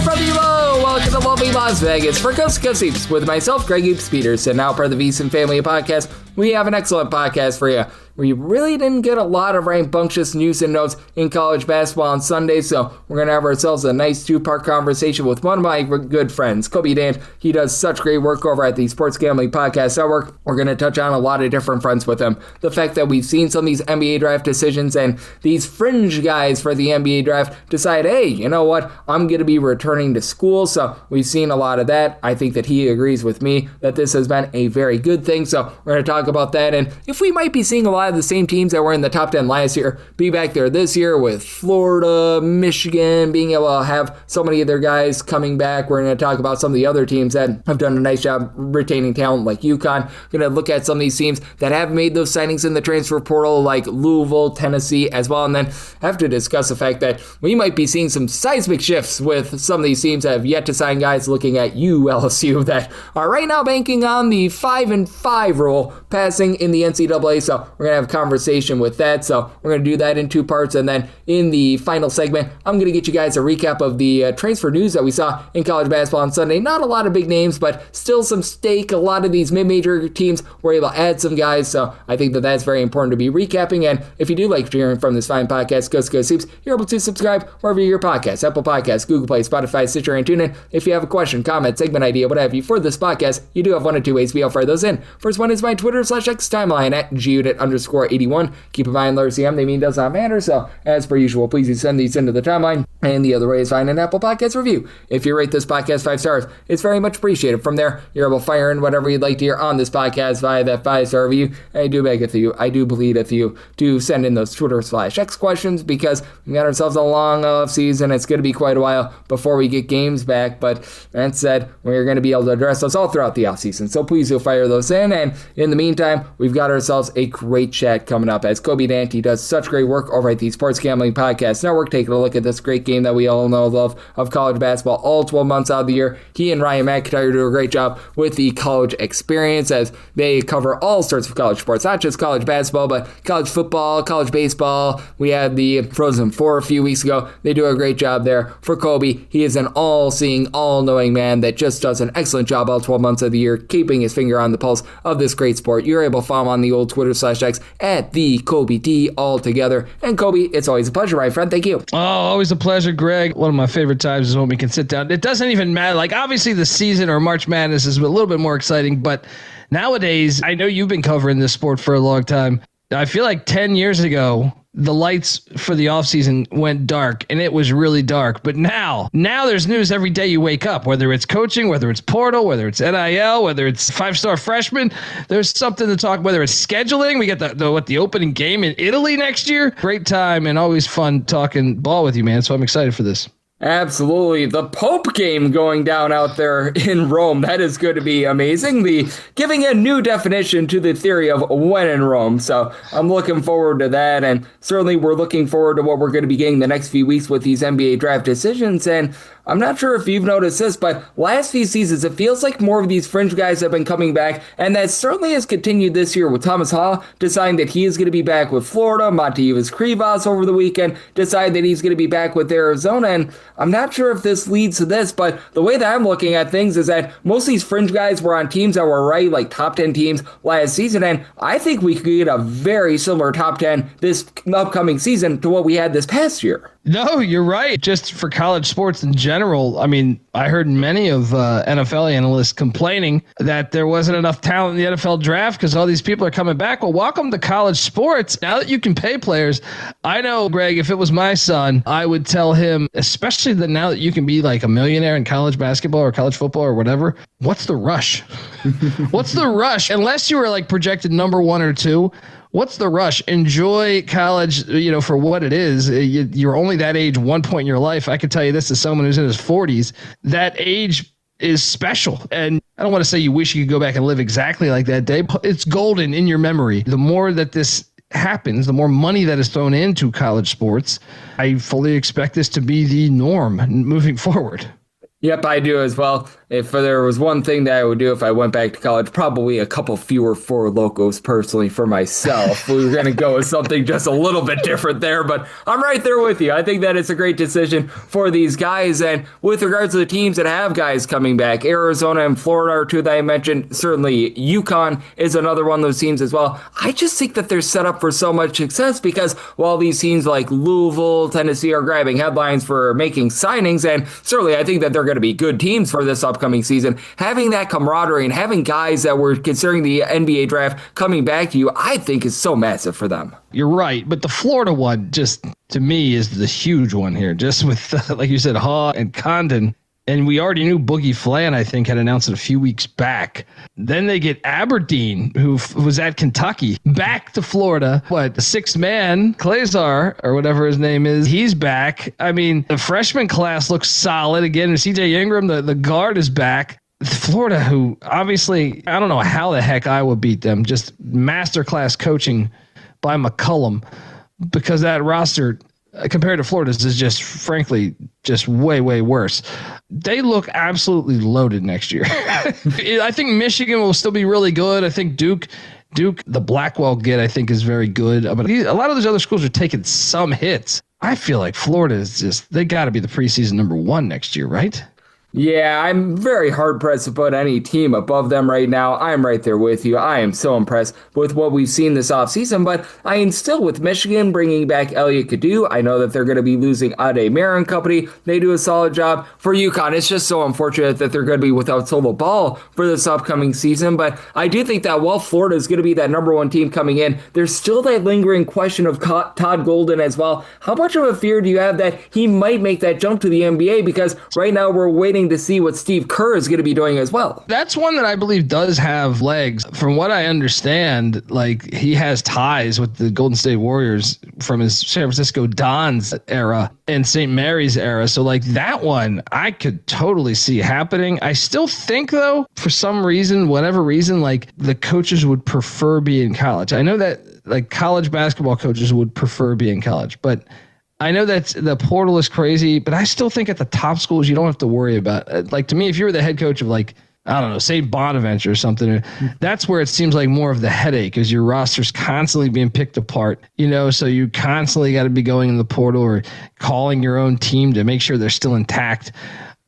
from below. Welcome to lovely Las Vegas for Coast to Coast Hoops with myself, Greg Hoops Peterson, now part of the VSiN family of podcasts. We have an excellent podcast for you. We really didn't get a lot of rambunctious news and notes in college basketball on Sunday, so we're going to have ourselves a nice two-part conversation with one of my good friends, Colby Dant. He does such great work over at the Sports Gambling Podcast Network. We're going to touch on a lot of different fronts with him. The fact that we've seen some of these NBA draft decisions and these fringe guys for the NBA draft decide, hey, you know what, I'm going to be returning to school, so we've seen a lot of that. I think that he agrees with me that this has been a very good thing, so we're going to talk about that, and if we might be seeing a lot of the same teams that were in the top 10 last year be back there this year with Florida, Michigan, being able to have so many of their guys coming back. We're going to talk about some of the other teams that have done a nice job retaining talent like UConn. We're going to look at some of these teams that have made those signings in the transfer portal like Louisville, Tennessee as well, and then have to discuss the fact that we might be seeing some seismic shifts with some of these teams that have yet to sign guys, looking at you, LSU, that are right now banking on the 5-5 rule passing in the NCAA, so we're going to have a conversation with that, so we're going to do that in two parts, and then in the final segment, I'm going to get you guys a recap of the transfer news that we saw in college basketball on Sunday. Not a lot of big names, but still some stake. A lot of these mid-major teams were able to add some guys, so I think that that's very important to be recapping, and if you do like hearing from this fine podcast, Coast to Coast Hoops, you're able to subscribe wherever you hear podcasts, Apple Podcasts, Google Play, Spotify, Stitcher, and TuneIn. If you have a question, comment, segment idea, what have you for this podcast, you do have one of two ways we'll fire those in. First one is my Twitter/X timeline at @GUnit_81. Keep in mind, letter CM, they mean does not matter, so as per usual, please send these into the timeline. And the other way is find an Apple Podcast review. If you rate this podcast 5 stars, it's very much appreciated. From there, you're able to fire in whatever you'd like to hear on this podcast via that 5-star review. I do beg of you, I do plead with you to send in those Twitter/X questions, because we got ourselves a long off season. It's going to be quite a while before we get games back, but that said, we're going to be able to address those all throughout the off season. So please do fire those in, and in the meantime, we've got ourselves a great chat coming up as Colby Dant, he does such great work over at the Sports Gambling Podcast Network, taking a look at this great game that we all know and love of college basketball all 12 months out of the year. He and Ryan McIntyre do a great job with the college experience as they cover all sorts of college sports, not just college basketball, but college football, college baseball. We had the Frozen Four a few weeks ago. They do a great job there. For Colby, he is an all-seeing, all-knowing man that just does an excellent job all 12 months of the year, keeping his finger on the pulse of this great sport. You're able to follow him on the old Twitter/X at the Colby D all together. And Colby, it's always a pleasure, my friend. Thank you. Oh, always a pleasure, Greg. One of my favorite times is when we can sit down. It doesn't even matter. Like, obviously the season or March Madness is a little bit more exciting, but nowadays, I know you've been covering this sport for a long time. I feel like 10 years ago, the lights for the offseason went dark, and it was really dark. But now there's news every day you wake up, whether it's coaching, whether it's portal, whether it's NIL, whether it's 5-star freshmen. There's something to talk, whether it's scheduling. We got the opening game in Italy next year. Great time and always fun talking ball with you, man. So I'm excited for this. Absolutely. The Pope game going down out there in Rome. That is going to be amazing. Giving a new definition to the theory of when in Rome. So I'm looking forward to that. And certainly we're looking forward to what we're going to be getting the next few weeks with these NBA draft decisions. And I'm not sure if you've noticed this, but last few seasons, it feels like more of these fringe guys have been coming back, and that certainly has continued this year with Thomas Hall deciding that he is going to be back with Florida. Montevideo Krivas over the weekend decided that he's going to be back with Arizona, and I'm not sure if this leads to this, but the way that I'm looking at things is that most of these fringe guys were on teams that were right, like top 10 teams last season, and I think we could get a very similar top 10 this upcoming season to what we had this past year. No, you're right. Just for college sports in general, I mean, I heard many of NFL analysts complaining that there wasn't enough talent in the NFL draft because all these people are coming back. Well, welcome to college sports. Now that you can pay players, I know, Greg, if it was my son, I would tell him, especially that now that you can be like a millionaire in college basketball or college football or whatever, what's the rush? What's the rush? Unless you were like projected number 1 or 2, what's the rush? Enjoy college, for what it is. You're only that age one point in your life. I can tell you this as someone who's in his 40s, that age is special. And I don't want to say you wish you could go back and live exactly like that day, but it's golden in your memory. The more that this happens, the more money that is thrown into college sports, I fully expect this to be the norm moving forward. Yep, I do as well. if there was one thing that I would do if I went back to college, probably a couple fewer Four Locos personally for myself. We were going to go with something just a little bit different there, but I'm right there with you. I think that it's a great decision for these guys. And with regards to the teams that have guys coming back, Arizona and Florida are two that I mentioned. Certainly UConn is another one of those teams as well. I just think that they're set up for so much success because while these teams like Louisville, Tennessee are grabbing headlines for making signings, and certainly I think that they're going to be good teams for this upcoming season, having that camaraderie and having guys that were considering the NBA draft coming back to you, I think is so massive for them. You're right, but the Florida one just, to me, is the huge one here, just with, like you said, Haw and Condon. And we already knew Boogie Flan, I think, had announced it a few weeks back. Then they get Aberdeen, who was at Kentucky, back to Florida. The sixth man, Klazar, or whatever his name is, he's back. I mean, the freshman class looks solid. Again, CJ Ingram, the guard, is back. Florida, who obviously, I don't know how the heck Iowa beat them, just masterclass coaching by McCollum, because that roster compared to Florida's is just, frankly, just way, way worse. They look absolutely loaded next year. I think Michigan will still be really good. I think Duke, the Blackwell kid, I think is very good. But a lot of those other schools are taking some hits. I feel like Florida is just, they got to be the preseason number one next year, right? Yeah, I'm very hard-pressed to put any team above them right now. I'm right there with you. I am so impressed with what we've seen this offseason, but I am still with Michigan bringing back Elliot Kadu. I know that they're going to be losing Ade Marin Company. They do a solid job. For UConn, it's just so unfortunate that they're going to be without Solo Ball for this upcoming season, but I do think that while Florida is going to be that number one team coming in, there's still that lingering question of Todd Golden as well. How much of a fear do you have that he might make that jump to the NBA? Because right now we're waiting to see what Steve Kerr is going to be doing as well. That's one that I believe does have legs. From what I understand, like, he has ties with the Golden State Warriors from his San Francisco Dons era and St. Mary's era. So like that one, I could totally see happening. I still think though, for some reason, whatever reason, like the coaches would prefer being in college. I know that like college basketball coaches would prefer being in college, but I know that the portal is crazy, but I still think at the top schools, you don't have to worry about, like, to me, if you were the head coach of, like, I don't know, St. Bonaventure or something, that's where it seems like more of the headache, is your roster's constantly being picked apart, so you constantly got to be going in the portal or calling your own team to make sure they're still intact.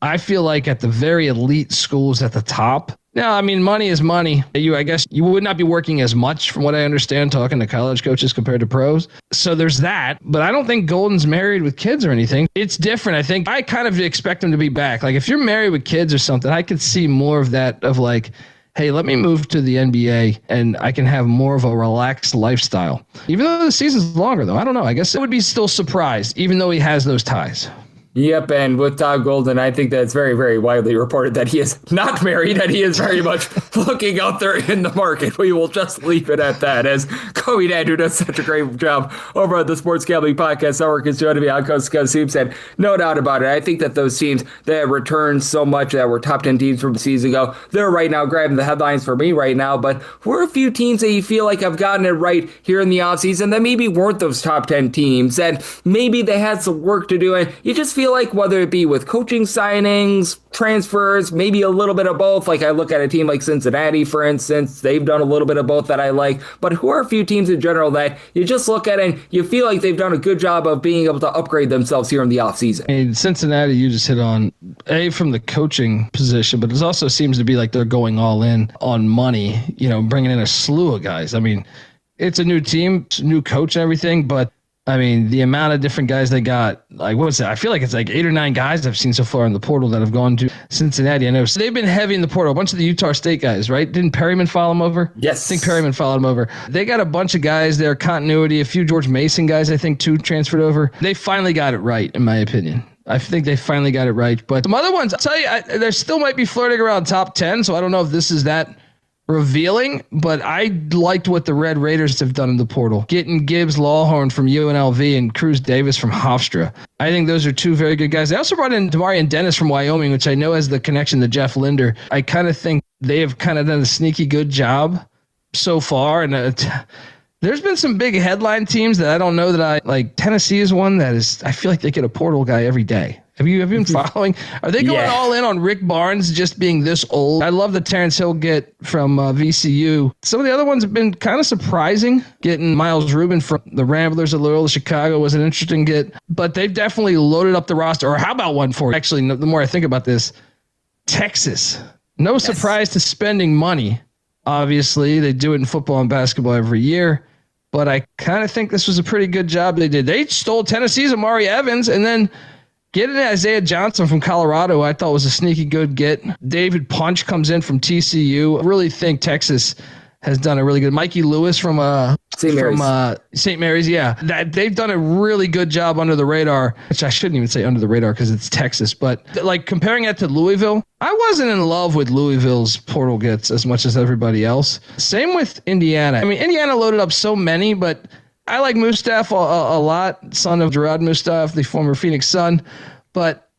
I feel like at the very elite schools at the top, no, I mean, money is money. I guess you would not be working as much, from what I understand, talking to college coaches compared to pros. So there's that. But I don't think Golden's married with kids or anything. It's different. I think I kind of expect him to be back. Like, if you're married with kids or something, I could see more of that, of like, hey, let me move to the NBA and I can have more of a relaxed lifestyle. Even though the season's longer, though. I don't know. I guess I would be still surprised, even though he has those ties. Yep, and with Todd Golden, I think that's very, very widely reported that he is not married, and he is very much looking out there in the market. We will just leave it at that, as Colby Dant, who does such a great job over at the Sports Gambling Podcast Network, is joining me on Coast to Coast Hoops, and no doubt about it, I think that those teams that returned so much, that were top 10 teams from a season ago, they're right now grabbing the headlines for me right now, but we're a few teams that you feel like have gotten it right here in the offseason that maybe weren't those top 10 teams, and maybe they had some work to do, and you just feel like, whether it be with coaching signings, transfers, maybe a little bit of both. Like, I look at a team like Cincinnati, for instance, they've done a little bit of both that I like, but who are a few teams in general that you just look at and you feel like they've done a good job of being able to upgrade themselves here in the offseason? I mean, Cincinnati, you just hit on, from the coaching position, but it also seems to be like they're going all in on money, bringing in a slew of guys. I mean, it's a new team, new coach and everything, but I mean, the amount of different guys they got, like, what's that? I feel like it's like 8 or 9 guys I've seen so far in the portal that have gone to Cincinnati. I know. So they've been heavy in the portal. A bunch of the Utah State guys, right? Didn't Perryman follow them over? Yes. I think Perryman followed them over. They got a bunch of guys there, continuity, a few George Mason guys, I think, too, transferred over. They finally got it right, in my opinion. I think they finally got it right. But some other ones, I'll tell you, there still might be flirting around top 10, so I don't know if this is that revealing, but I liked what the Red Raiders have done in the portal. Getting Gibbs Lawhorn from UNLV and Cruz Davis from Hofstra. I think those are two very good guys. They also brought in Demarion Dennis from Wyoming, which I know has the connection to Jeff Linder. I kind of think they have kind of done a sneaky good job so far. And there's been some big headline teams that I don't know that I like. Tennessee is one that is, I feel like they get a portal guy every day. Have you been following? Are they going all in on Rick Barnes just being this old? I love the Terrence Hill get from VCU. Some of the other ones have been kind of surprising. Getting Miles Rubin from the Ramblers of Loyola Chicago was an interesting get, but they've definitely loaded up the roster. Or how about one for, actually, the more I think about this, Texas. No surprise to spending money. Obviously, they do it in football and basketball every year, but I kind of think this was a pretty good job they did. They stole Tennessee's Amari Evans, and then getting Isaiah Johnson from Colorado, I thought was a sneaky good get. David Punch comes in from TCU. I really think Texas has done a really good. Mikey Lewis from St. Mary's, yeah. That they've done a really good job under the radar, which I shouldn't even say under the radar because it's Texas. But like comparing it to Louisville, I wasn't in love with Louisville's portal gets as much as everybody else. Same with Indiana. I mean, Indiana loaded up so many, but I like Mustaf a lot, son of Gerard Mustaf, the former Phoenix Sun. But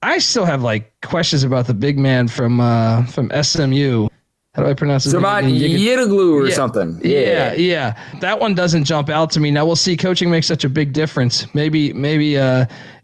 I still have like questions about the big man from SMU. How do I pronounce his name? Yidaglu or something. Yeah. That one doesn't jump out to me. Now we'll see. Coaching makes such a big difference. Maybe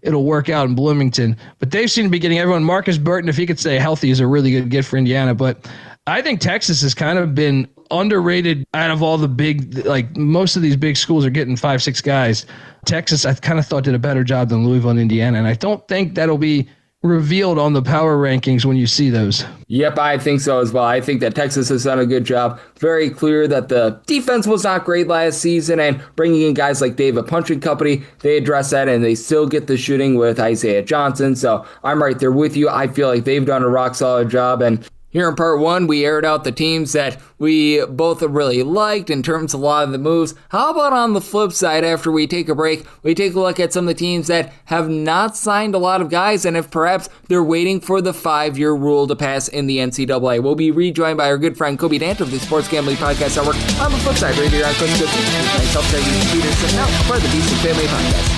it'll work out in Bloomington. But they seem to be getting everyone. Marcus Burton, if he could stay healthy, is a really good get for Indiana. But I think Texas has kind of been underrated out of all the big, like most of these big schools are getting 5-6 guys. Texas, I kind of thought did a better job than Louisville and Indiana. And I don't think that'll be revealed on the power rankings when you see those. Yep, I think so as well. I think that Texas has done a good job. Very clear that the defense was not great last season, and bringing in guys like David Punch and company, they address that, and they still get the shooting with Isaiah Johnson. So I'm right there with you. I feel like they've done a rock-solid job, and here in part one, we aired out the teams that we both really liked in terms of a lot of the moves. How about on the flip side, after we take a break, we take a look at some of the teams that have not signed a lot of guys, and if perhaps they're waiting for the 5-year rule to pass in the NCAA. We'll be rejoined by our good friend Colby Dant of the Sports Gambling Podcast Network on the flip side, right here on Coach Good Teams. Myself, Greg Peterson, now part of the Decent Family Podcast.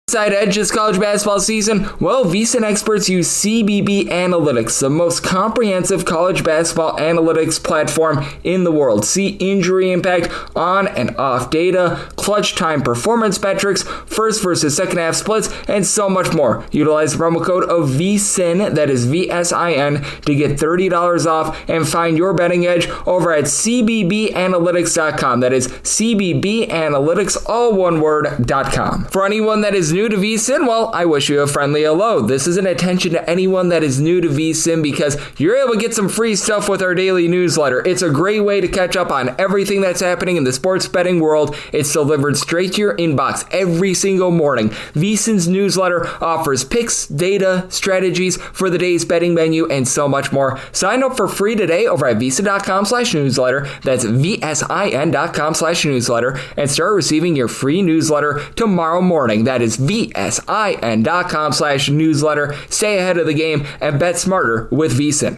Side edge this college basketball season? Well, VSiN experts use CBB Analytics, the most comprehensive college basketball analytics platform in the world. See injury impact, on and off data, clutch time performance metrics, first versus second half splits, and so much more. Utilize the promo code of VSiN, that is VSIN, to get $30 off and find your betting edge over at cbbanalytics.com. That is cbbanalytics, all one word.com. For anyone that is new to VSiN, well, I wish you a friendly hello. This is an attention to anyone that is new to VSiN because you're able to get some free stuff with our daily newsletter. It's a great way to catch up on everything that's happening in the sports betting world. It's delivered straight to your inbox every single morning. VSiN's newsletter offers picks, data, strategies for the day's betting menu, and so much more. Sign up for free today over at VSiN.com/newsletter. That's VSIN.com/newsletter, and start receiving your free newsletter tomorrow morning. That is VSIN.com/newsletter. Stay ahead of the game and bet smarter with VSiN.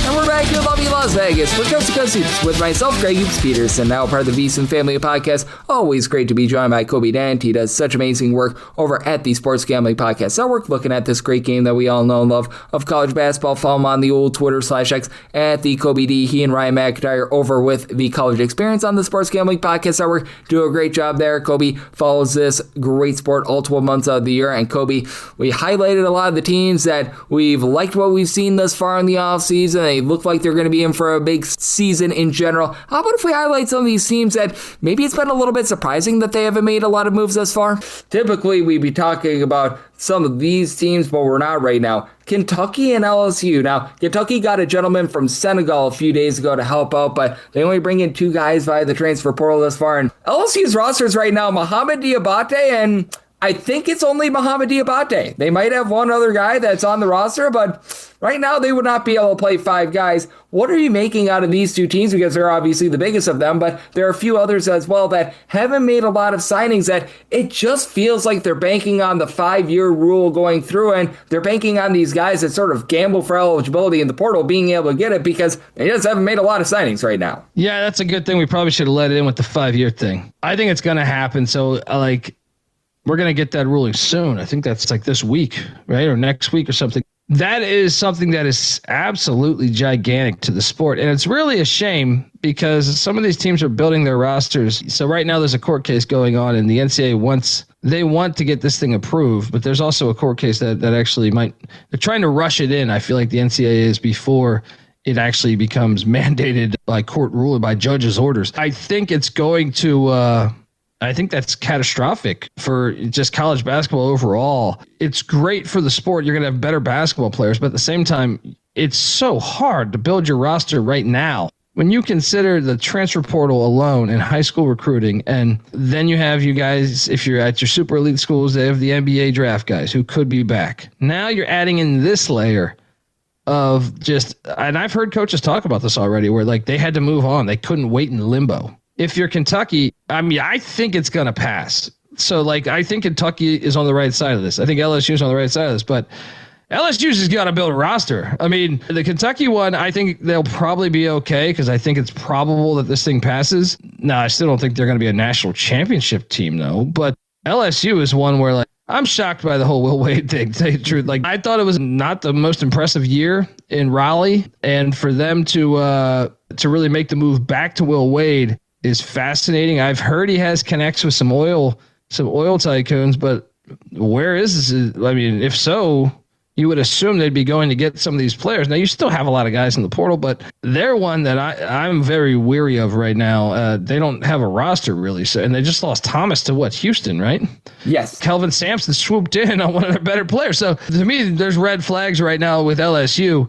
And we're back in lovely Las Vegas for Coast to Coast Hoops with myself, Greg Peterson, now part of the VSiN Family Podcast. Always great to be joined by Colby Dant. He does such amazing work over at the Sports Gambling Podcast Network, looking at this great game that we all know and love of college basketball. Follow him on the old Twitter/X at the Colby D. He and Ryan McIntyre over with the College Experience on the Sports Gambling Podcast Network do a great job there. Colby follows this great sport all 12 months of the year. And Colby, we highlighted a lot of the teams that we've liked what we've seen thus far in the offseason. They look like they're going to be in for a big season in general. How about if we highlight some of these teams that maybe it's been a little bit surprising that they haven't made a lot of moves thus far? Typically, we'd be talking about some of these teams, but we're not right now. Kentucky and LSU. Now, Kentucky got a gentleman from Senegal a few days ago to help out, but they only bring in 2 guys via the transfer portal thus far. And LSU's roster is right now Mohamed Diabate, and I think it's only Mohamed Diabate. They might have one other guy that's on the roster, but right now they would not be able to play 5 guys. What are you making out of these 2 teams? Because they're obviously the biggest of them, but there are a few others as well that haven't made a lot of signings that it just feels like they're banking on the 5-year rule going through, and they're banking on these guys that sort of gamble for eligibility in the portal being able to get it because they just haven't made a lot of signings right now. Yeah, that's a good thing. We probably should have let it in with the 5-year thing. I think it's going to happen. So, we're going to get that ruling soon. I think that's like this week, right? Or next week or something. That is something that is absolutely gigantic to the sport. And it's really a shame because some of these teams are building their rosters. So right now there's a court case going on, and the NCAA want to get this thing approved, but there's also a court case that actually they're trying to rush it in. I feel like the NCAA is before it actually becomes mandated by court rule or by judges' orders. I think it's going to, I think that's catastrophic for just college basketball overall. It's great for the sport. You're going to have better basketball players, but at the same time, it's so hard to build your roster right now. When you consider the transfer portal alone in high school recruiting, and then you have you guys, if you're at your super elite schools, they have the NBA draft guys who could be back. Now you're adding in this layer of just, and I've heard coaches talk about this already, where like they had to move on. They couldn't wait in limbo. If you're Kentucky, I mean, I think it's going to pass. So like, I think Kentucky is on the right side of this. I think LSU is on the right side of this, but LSU's just got to build a roster. I mean, the Kentucky one, I think they'll probably be okay because I think it's probable that this thing passes. No, I still don't think they're going to be a national championship team, though. But LSU is one where, like, I'm shocked by the whole Will Wade thing, to tell you the truth. Like, I thought it was not the most impressive year in Raleigh, and for them to really make the move back to Will Wade is fascinating. I've heard he has connects with some oil tycoons, but where is this? I mean, if so, you would assume they'd be going to get some of these players. Now, you still have a lot of guys in the portal, but they're one that I'm very weary of right now. They don't have a roster, really. So, and they just lost Thomas to Houston, right? Yes. Kelvin Sampson swooped in on one of their better players. So, to me, there's red flags right now with LSU,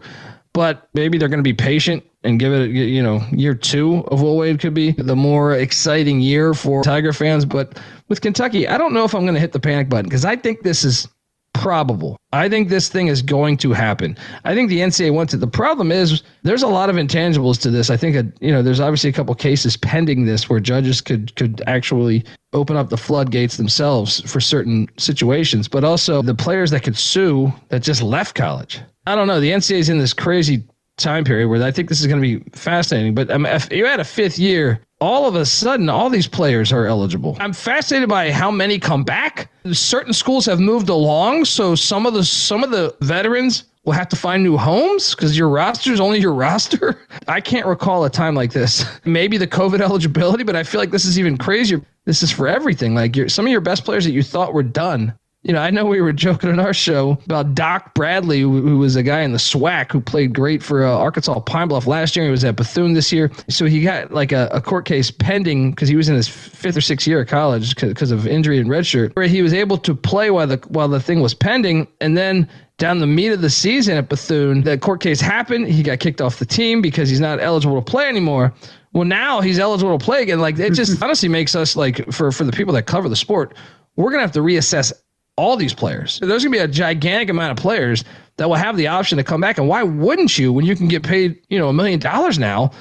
but maybe they're going to be patient and give it, year 2 of Will Wade could be the more exciting year for Tiger fans. But with Kentucky, I don't know if I'm going to hit the panic button because I think this is probable. I think this thing is going to happen. I think the NCAA wants it. The problem is there's a lot of intangibles to this. I think, there's obviously a couple cases pending this where judges could actually open up the floodgates themselves for certain situations, but also the players that could sue that just left college. I don't know. The NCAA is in this crazy time period where I think this is going to be fascinating. But if you're at a 5th year, all of a sudden, all these players are eligible. I'm fascinated by how many come back. Certain schools have moved along, so some of the veterans will have to find new homes because your roster is only your roster. I can't recall a time like this. Maybe the COVID eligibility, but I feel like this is even crazier. This is for everything. Like some of your best players that you thought were done. I know we were joking on our show about Doc Bradley, who was a guy in the SWAC who played great for Arkansas Pine Bluff last year. He was at Bethune this year. So he got like a court case pending because he was in his 5th or 6th year of college because of injury and redshirt, where he was able to play while the thing was pending. And then down the meat of the season at Bethune, the court case happened. He got kicked off the team because he's not eligible to play anymore. Well, now he's eligible to play again. Like, it just honestly makes us, like, for the people that cover the sport, we're going to have to reassess all these players. There's going to be a gigantic amount of players that will have the option to come back. And why wouldn't you when you can get paid, $1 million now,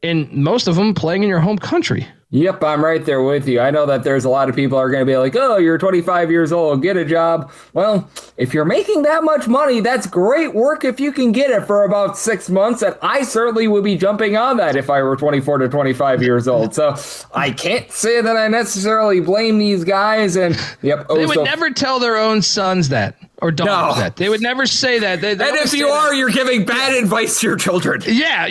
and most of them playing in your home country? Yep, I'm right there with you. I know that there's a lot of people are going to be like, oh, you're 25 years old, get a job. Well, if you're making that much money, that's great work if you can get it for about 6 months. And I certainly would be jumping on that if I were 24 to 25 years old. So I can't say that I necessarily blame these guys. And yep, they would never tell their own sons that. Or daughters that. They would never say that. They and if you are, you're giving bad advice to your children. Yeah,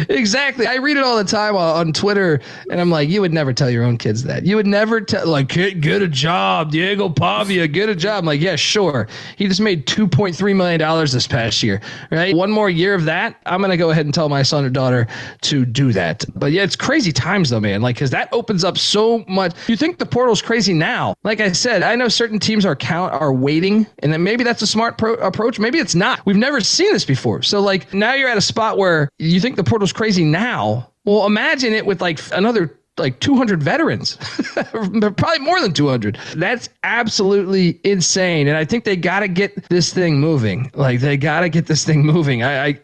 exactly. I read it all the time on Twitter, and I'm like, you would never tell your own kids that. You would never tell, like, get a job, Diego Pavia, get a job. I'm like, yeah, sure. He just made $2.3 million this past year, right? One more year of that, I'm going to go ahead and tell my son or daughter to do that. But yeah, it's crazy times though, man. Like, because that opens up so much. You think the portal's crazy now. Like I said, I know certain teams are waiting, and then maybe that's a smart approach. Maybe it's not. We've never seen this before. So like now you're at a spot where you think the portal's crazy now. Well, imagine it with like another like 200 veterans, probably more than 200. That's absolutely insane. And I think they got to get this thing moving. Like they got to get this thing moving. I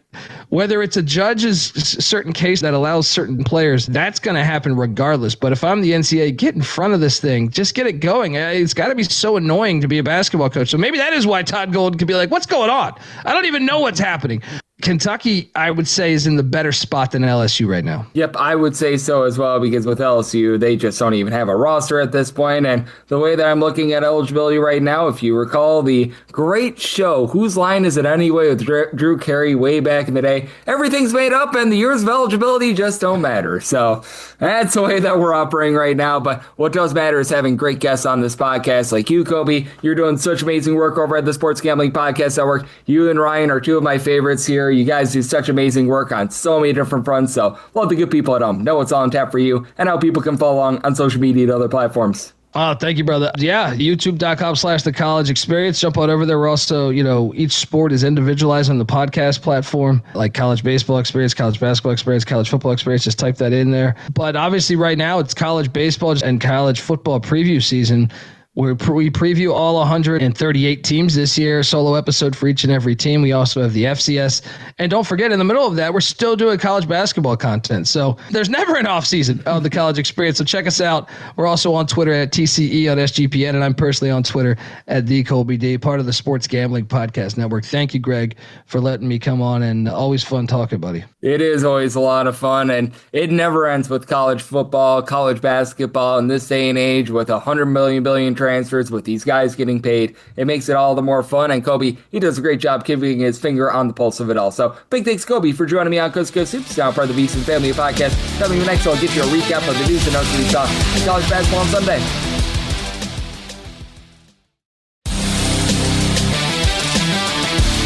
Whether it's a judge's certain case that allows certain players, that's going to happen regardless. But if I'm the NCAA, get in front of this thing. Just get it going. It's got to be so annoying to be a basketball coach. So maybe that is why Todd Golden could be like, what's going on? I don't even know what's happening. Kentucky, I would say, is in the better spot than LSU right now. Yep, I would say so as well, because with LSU, they just don't even have a roster at this point. And the way that I'm looking at eligibility right now, if you recall the great show, Whose Line Is It Anyway, with Drew Carey way back in the day, everything's made up and the years of eligibility just don't matter. So that's the way that we're operating right now. But what does matter is having great guests on this podcast like you, Colby. You're doing such amazing work over at the Sports Gambling Podcast Network. You and Ryan are two of my favorites here. You guys do such amazing work on so many different fronts, so love the good people at home. Know what's all on tap for you and how people can follow along on social media and other platforms. Oh, thank you, brother. Yeah, youtube.com/The College Experience. Jump on over there. We're also, each sport is individualized on the podcast platform, like college baseball experience, college basketball experience, college football experience. Just type that in there. But obviously right now it's college baseball and college football preview season. We preview all 138 teams this year, solo episode for each and every team. We also have the FCS. And don't forget, in the middle of that, we're still doing college basketball content. So there's never an off season of the college experience. So check us out. We're also on Twitter at TCE on SGPN, and I'm personally on Twitter at the Colby Dant, part of the Sports Gambling Podcast Network. Thank you, Greg, for letting me come on, and always fun talking, buddy. It is always a lot of fun, and it never ends with college football, college basketball in this day and age with 100 billion transfers, with these guys getting paid. It makes it all the more fun, and Colby, he does a great job keeping his finger on the pulse of it all. So big thanks, Colby, for joining me on Coast to Coast Hoops, now part of the VSiN Family Podcast. Coming next, I'll get you a recap of the news and notes we saw in college basketball on Sunday.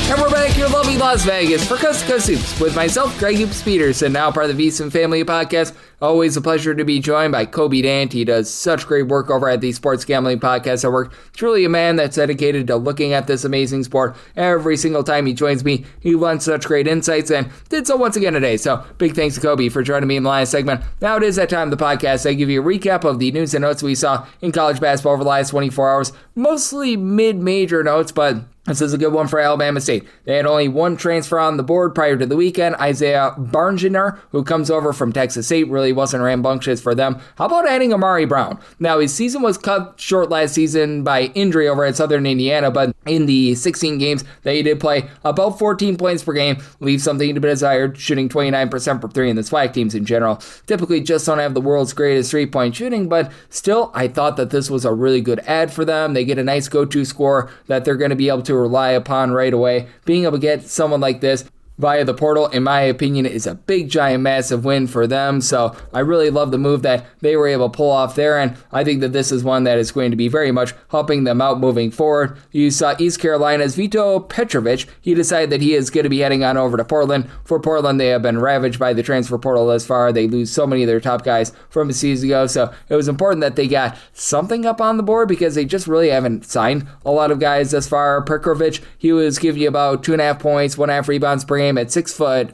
And we're back here in lovely Las Vegas for Coast to Coast Hoops with myself, Greg Hoops Peterson, now part of the VSiN Family Podcast. Always a pleasure to be joined by Colby Dant. He does such great work over at the Sports Gambling Podcast Network. Truly a man that's dedicated to looking at this amazing sport. Every single time he joins me, he lends such great insights, and did so once again today. So big thanks to Colby for joining me in the last segment. Now it is that time of the podcast. I give you a recap of the news and notes we saw in college basketball over the last 24 hours. Mostly mid-major notes, but this is a good one for Alabama State. They had only one transfer on the board prior to the weekend, Isaiah Barngener, who comes over from Texas State. Really wasn't rambunctious for them. How about adding Amari Brown? Now, his season was cut short last season by injury over at Southern Indiana, but in the 16 games that he did play, about 14 points per game, leaves something to be desired, shooting 29% from three, and the SWAC teams in general typically just don't have the world's greatest three-point shooting, but still, I thought that this was a really good add for them. They get a nice go-to scorer that they're going to be able to rely upon right away. Being able to get someone like this via the portal, in my opinion, is a big, giant, massive win for them. So I really love the move that they were able to pull off there, and I think that this is one that is going to be very much helping them out moving forward. You saw East Carolina's Vito Petrovic. He decided that he is going to be heading on over to Portland. For Portland, they have been ravaged by the transfer portal thus far. They lose so many of their top guys from a season ago, so it was important that they got something up on the board because they just really haven't signed a lot of guys thus far. Petrovic, he was giving you about 2.5 points, 1.5 rebounds per game at 6'10".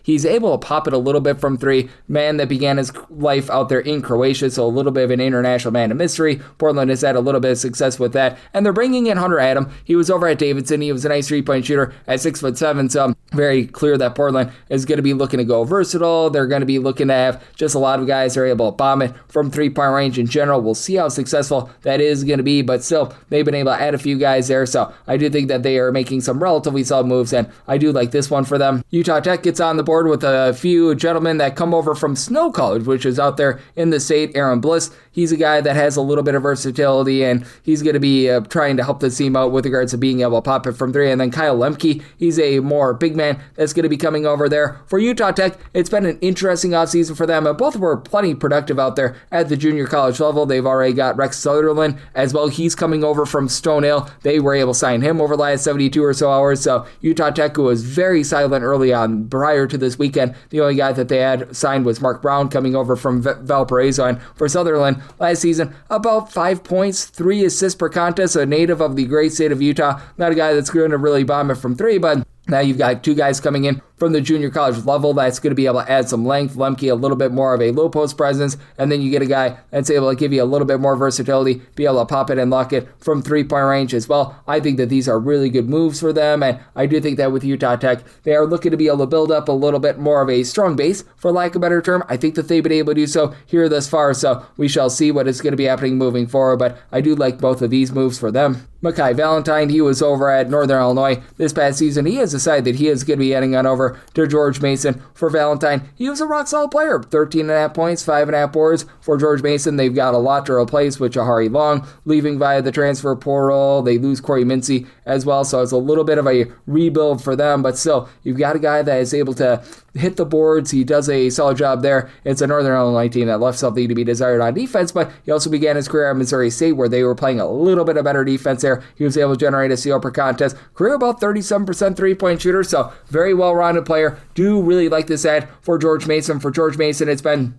He's able to pop it a little bit from three. Man that began his life out there in Croatia, so a little bit of an international man of mystery. Portland has had a little bit of success with that, and they're bringing in Hunter Adam. He was over at Davidson. He was a nice three-point shooter at 6'7", so very clear that Portland is going to be looking to go versatile. They're going to be looking to have just a lot of guys that are able to bomb it from three-point range in general. We'll see how successful that is going to be, but still, they've been able to add a few guys there, so I do think that they are making some relatively solid moves, and I do like this one for them. Utah Tech gets on the board with a few gentlemen that come over from Snow College, which is out there in the state. Aaron Bliss, he's a guy that has a little bit of versatility, and he's going to be trying to help the team out with regards to being able to pop it from three. And then Kyle Lemke, he's a more big man that's going to be coming over there. For Utah Tech, it's been an interesting offseason for them, and both were plenty productive out there at the junior college level. They've already got Rex Sutherland as well. He's coming over from Stone Hill. They were able to sign him over the last 72 or so hours, so Utah Tech, who was very silent early on prior to this weekend, the only guy that they had signed was Mark Brown coming over from Valparaiso. And for Sutherland, last season, about 5 points, 3 assists per contest, a native of the great state of Utah. Not a guy that's going to really bomb it from three, but Now you've got two guys coming in from the junior college level that's going to be able to add some length. Lemke, a little bit more of a low post presence, and then you get a guy that's able to give you a little bit more versatility, be able to pop it and lock it from three-point range as well. I think that these are really good moves for them, and I do think that with Utah Tech, they are looking to be able to build up a little bit more of a strong base, for lack of a better term. I think that they've been able to do so here thus far, so we shall see what is going to be happening moving forward, but I do like both of these moves for them. Makai Valentine, he was over at Northern Illinois this past season. He has decided that he is going to be heading on over to George Mason. For Valentine, he was a rock-solid player. 13.5 points, 5.5 boards. For George Mason, they've got a lot to replace with Jahari Long, leaving via the transfer portal. They lose Corey Mincy as well, so it's a little bit of a rebuild for them, but still, you've got a guy that is able to hit the boards. He does a solid job there. It's a Northern Illinois team that left something to be desired on defense, but he also began his career at Missouri State, where they were playing a little bit of better defense there. He was able to generate a steal per contest. Career about 37% three-point shooter, so very well-rounded player. Do really like this ad for George Mason. For George Mason, it's been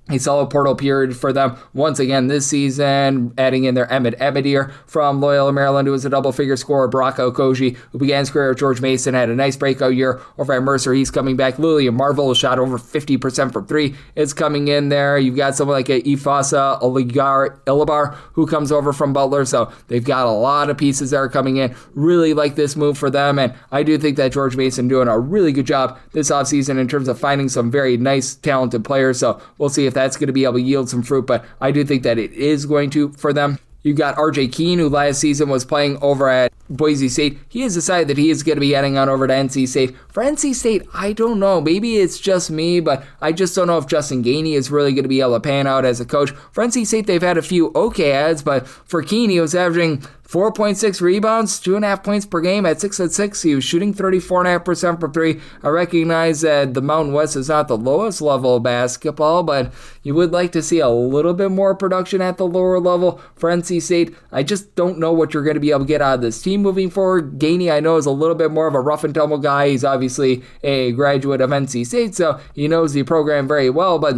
a solid portal period for them once again this season, adding in their Emmett Emmetier from Loyola, Maryland, who was a double-figure scorer. Baraka Okoji, who began his career at George Mason, had a nice breakout year over at Mercer. He's coming back. Lillian Marvel shot over 50% from three. It's coming in there. You've got someone like Ifasa Ilibar, who comes over from Butler, so they've got a lot of pieces that are coming in. Really like this move for them, and I do think that George Mason doing a really good job this offseason in terms of finding some very nice, talented players, so we'll see if that's going to be able to yield some fruit, but I do think that it is going to for them. You've got RJ Keene, who last season was playing over at Boise State. He has decided that he is going to be heading on over to NC State. For NC State, I don't know. Maybe it's just me, but I just don't know if Justin Gainey is really going to be able to pan out as a coach. For NC State, they've had a few okay ads, but for Keene, he was averaging 4.6 rebounds, 2.5 points per game at 6'6". He was shooting 34.5% from three. I recognize that the Mountain West is not the lowest level of basketball, but you would like to see a little bit more production at the lower level for NC State. I just don't know what you're going to be able to get out of this team moving forward. Gainey, I know, is a little bit more of a rough and tumble guy. He's obviously a graduate of NC State, so he knows the program very well, but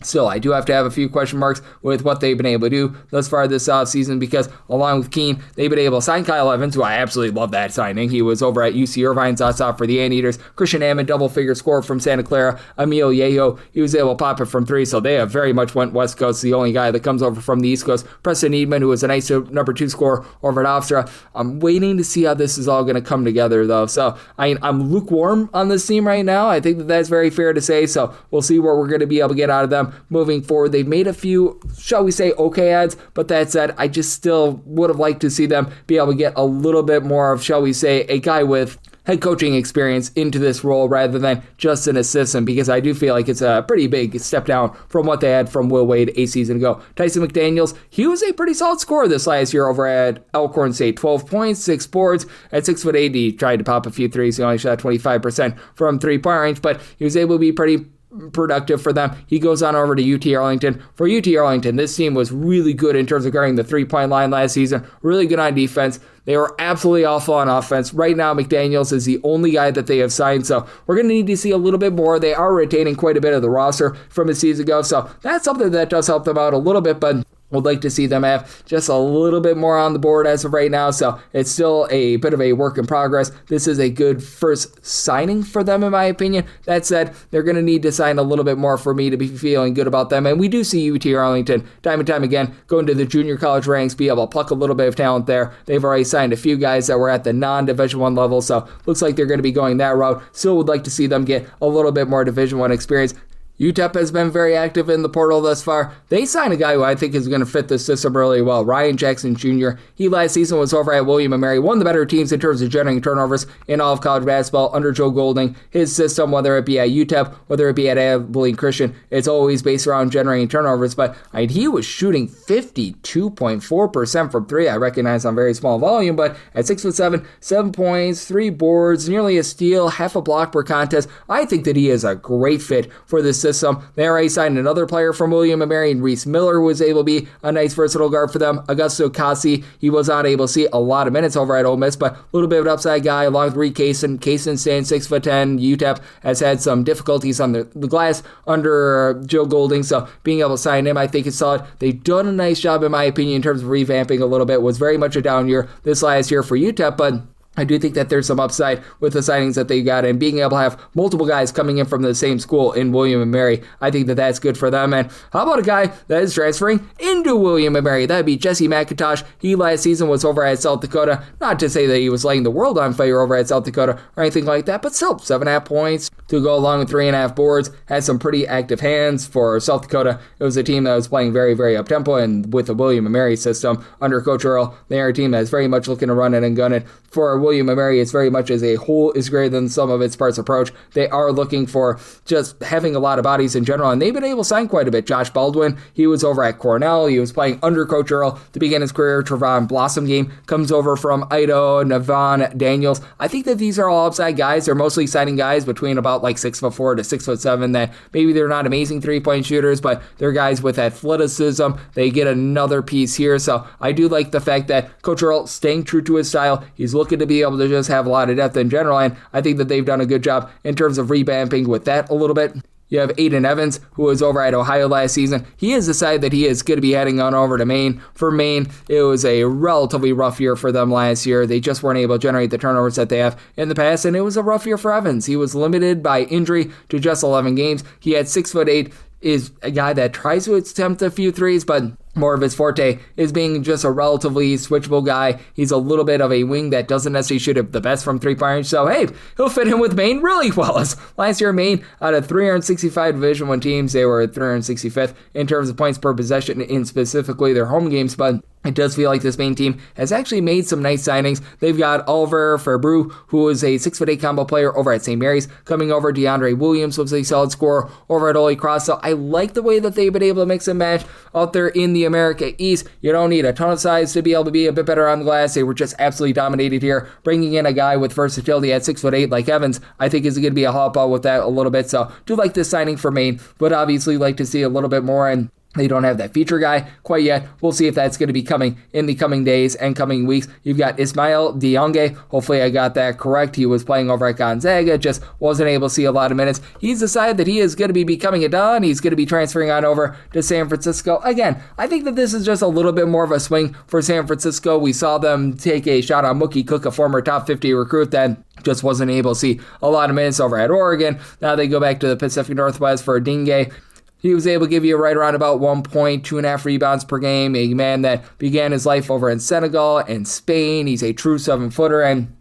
still, I do have to have a few question marks with what they've been able to do thus far this offseason, because along with Keene, they've been able to sign Kyle Evans, who I absolutely love that signing. He was over at UC Irvine, saw off for the Anteaters. Christian Hammond, double-figure scorer from Santa Clara. Emil Yeho, he was able to pop it from three, so they have very much went West Coast. The only guy that comes over from the East Coast, Preston Eadman, who was a nice number two scorer over at Hofstra. I'm waiting to see how this is all going to come together, though. So I'm lukewarm on this team right now. I think that that's very fair to say, so we'll see what we're going to be able to get out of them moving forward. They've made a few, shall we say, okay ads, but that said, I just still would have liked to see them be able to get a little bit more of, shall we say, a guy with head coaching experience into this role rather than just an assistant, because I do feel like it's a pretty big step down from what they had from Will Wade a season ago. Tyson McDaniels, he was a pretty solid scorer this last year over at Elkhorn State. 12 points, 6 boards. At 6'8", he tried to pop a few threes. He only shot 25% from three-point range, but he was able to be pretty productive for them. He goes on over to UT Arlington. For UT Arlington, this team was really good in terms of guarding the three-point line last season, really good on defense. They were absolutely awful on offense. Right now, McDaniels is the only guy that they have signed, so we're going to need to see a little bit more. They are retaining quite a bit of the roster from a season ago, so that's something that does help them out a little bit, but would like to see them have just a little bit more on the board as of right now, so it's still a bit of a work in progress. This is a good first signing for them, in my opinion. That said, they're going to need to sign a little bit more for me to be feeling good about them, and we do see UT Arlington time and time again going to the junior college ranks, be able to pluck a little bit of talent there. They've already signed a few guys that were at the non-Division I level, so looks like they're going to be going that route. Still would like to see them get a little bit more Division I experience. UTEP has been very active in the portal thus far. They signed a guy who I think is going to fit the system really well, Ryan Jackson Jr. He last season was over at William & Mary, one of the better teams in terms of generating turnovers in all of college basketball under Joe Golding. His system, whether it be at UTEP, whether it be at Abilene Christian, it's always based around generating turnovers, but he was shooting 52.4% from three. I recognize on very small volume, but at 6'7", 7 points, 3 boards, nearly a steal, half a block per contest. I think that he is a great fit for this system. They already signed another player from William & Mary, and Reese Miller, who was able to be a nice versatile guard for them. Augusto Cassi, he was not able to see a lot of minutes over at Ole Miss, but a little bit of an upside guy along with Reed Kaysen. Kaysen staying 6'10". UTEP has had some difficulties on the glass under Joe Golding, so being able to sign him, I think is solid. They've done a nice job, in my opinion, in terms of revamping a little bit. It was very much a down year this last year for UTEP, but I do think that there's some upside with the signings that they got and being able to have multiple guys coming in from the same school in William & Mary. I think that that's good for them. And how about a guy that is transferring into William & Mary? That would be Jesse McIntosh. He last season was over at South Dakota. Not to say that he was lighting the world on fire over at South Dakota or anything like that, but still 7.5 points to go along with 3.5 boards. Had some pretty active hands for South Dakota. It was a team that was playing very, very up-tempo, and with the William & Mary system under Coach Earl, they are a team that's very much looking to run it and gun it. For William & Mary, it's very much as a whole is greater than some of its parts approach. They are looking for just having a lot of bodies in general, and they've been able to sign quite a bit. Josh Baldwin, he was over at Cornell. He was playing under Coach Earl to begin his career. Trevon Blossom game comes over from Idaho. Navon Daniels. I think that these are all upside guys. They're mostly signing guys between about like 6'4" to 6'7" that maybe they're not amazing three-point shooters, but they're guys with athleticism. They get another piece here. So I do like the fact that Coach Earl staying true to his style. He's looking to be able to just have a lot of depth in general, and I think that they've done a good job in terms of revamping with that a little bit. You have Aiden Evans, who was over at Ohio last season. He has decided that he is going to be heading on over to Maine. For Maine, it was a relatively rough year for them last year. They just weren't able to generate the turnovers that they have in the past, and it was a rough year for Evans. He was limited by injury to just 11 games. He had 6'8", is a guy that tries to attempt a few threes, but more of his forte is being just a relatively switchable guy. He's a little bit of a wing that doesn't necessarily shoot the best from three-point range. So, hey, he'll fit in with Maine really well. As last year, Maine, out of 365 Division I teams, they were 365th in terms of points per possession in specifically their home games, but it does feel like this Maine team has actually made some nice signings. They've got Oliver Fairbrou, who is a 6'8" combo player over at St. Mary's, coming over. DeAndre Williams was a solid scorer over at Holy Cross. So I like the way that they've been able to mix and match out there in the America East. You don't need a ton of size to be able to be a bit better on the glass. They were just absolutely dominated here. Bringing in a guy with versatility at 6'8" like Evans, I think is going to be a help out with that a little bit. So do like this signing for Maine, but obviously like to see a little bit more, and they don't have that feature guy quite yet. We'll see if that's going to be coming in the coming days and coming weeks. You've got Ismail Diange. Hopefully I got that correct. He was playing over at Gonzaga, just wasn't able to see a lot of minutes. He's decided that he is going to be becoming a Don. He's going to be transferring on over to San Francisco. Again, I think that this is just a little bit more of a swing for San Francisco. We saw them take a shot on Mookie Cook, a former top 50 recruit that just wasn't able to see a lot of minutes over at Oregon. Now they go back to the Pacific Northwest for Dingue. He was able to give you right around about 1 point, 2.5 rebounds per game. A man that began his life over in Senegal and Spain. He's a true 7-footer, and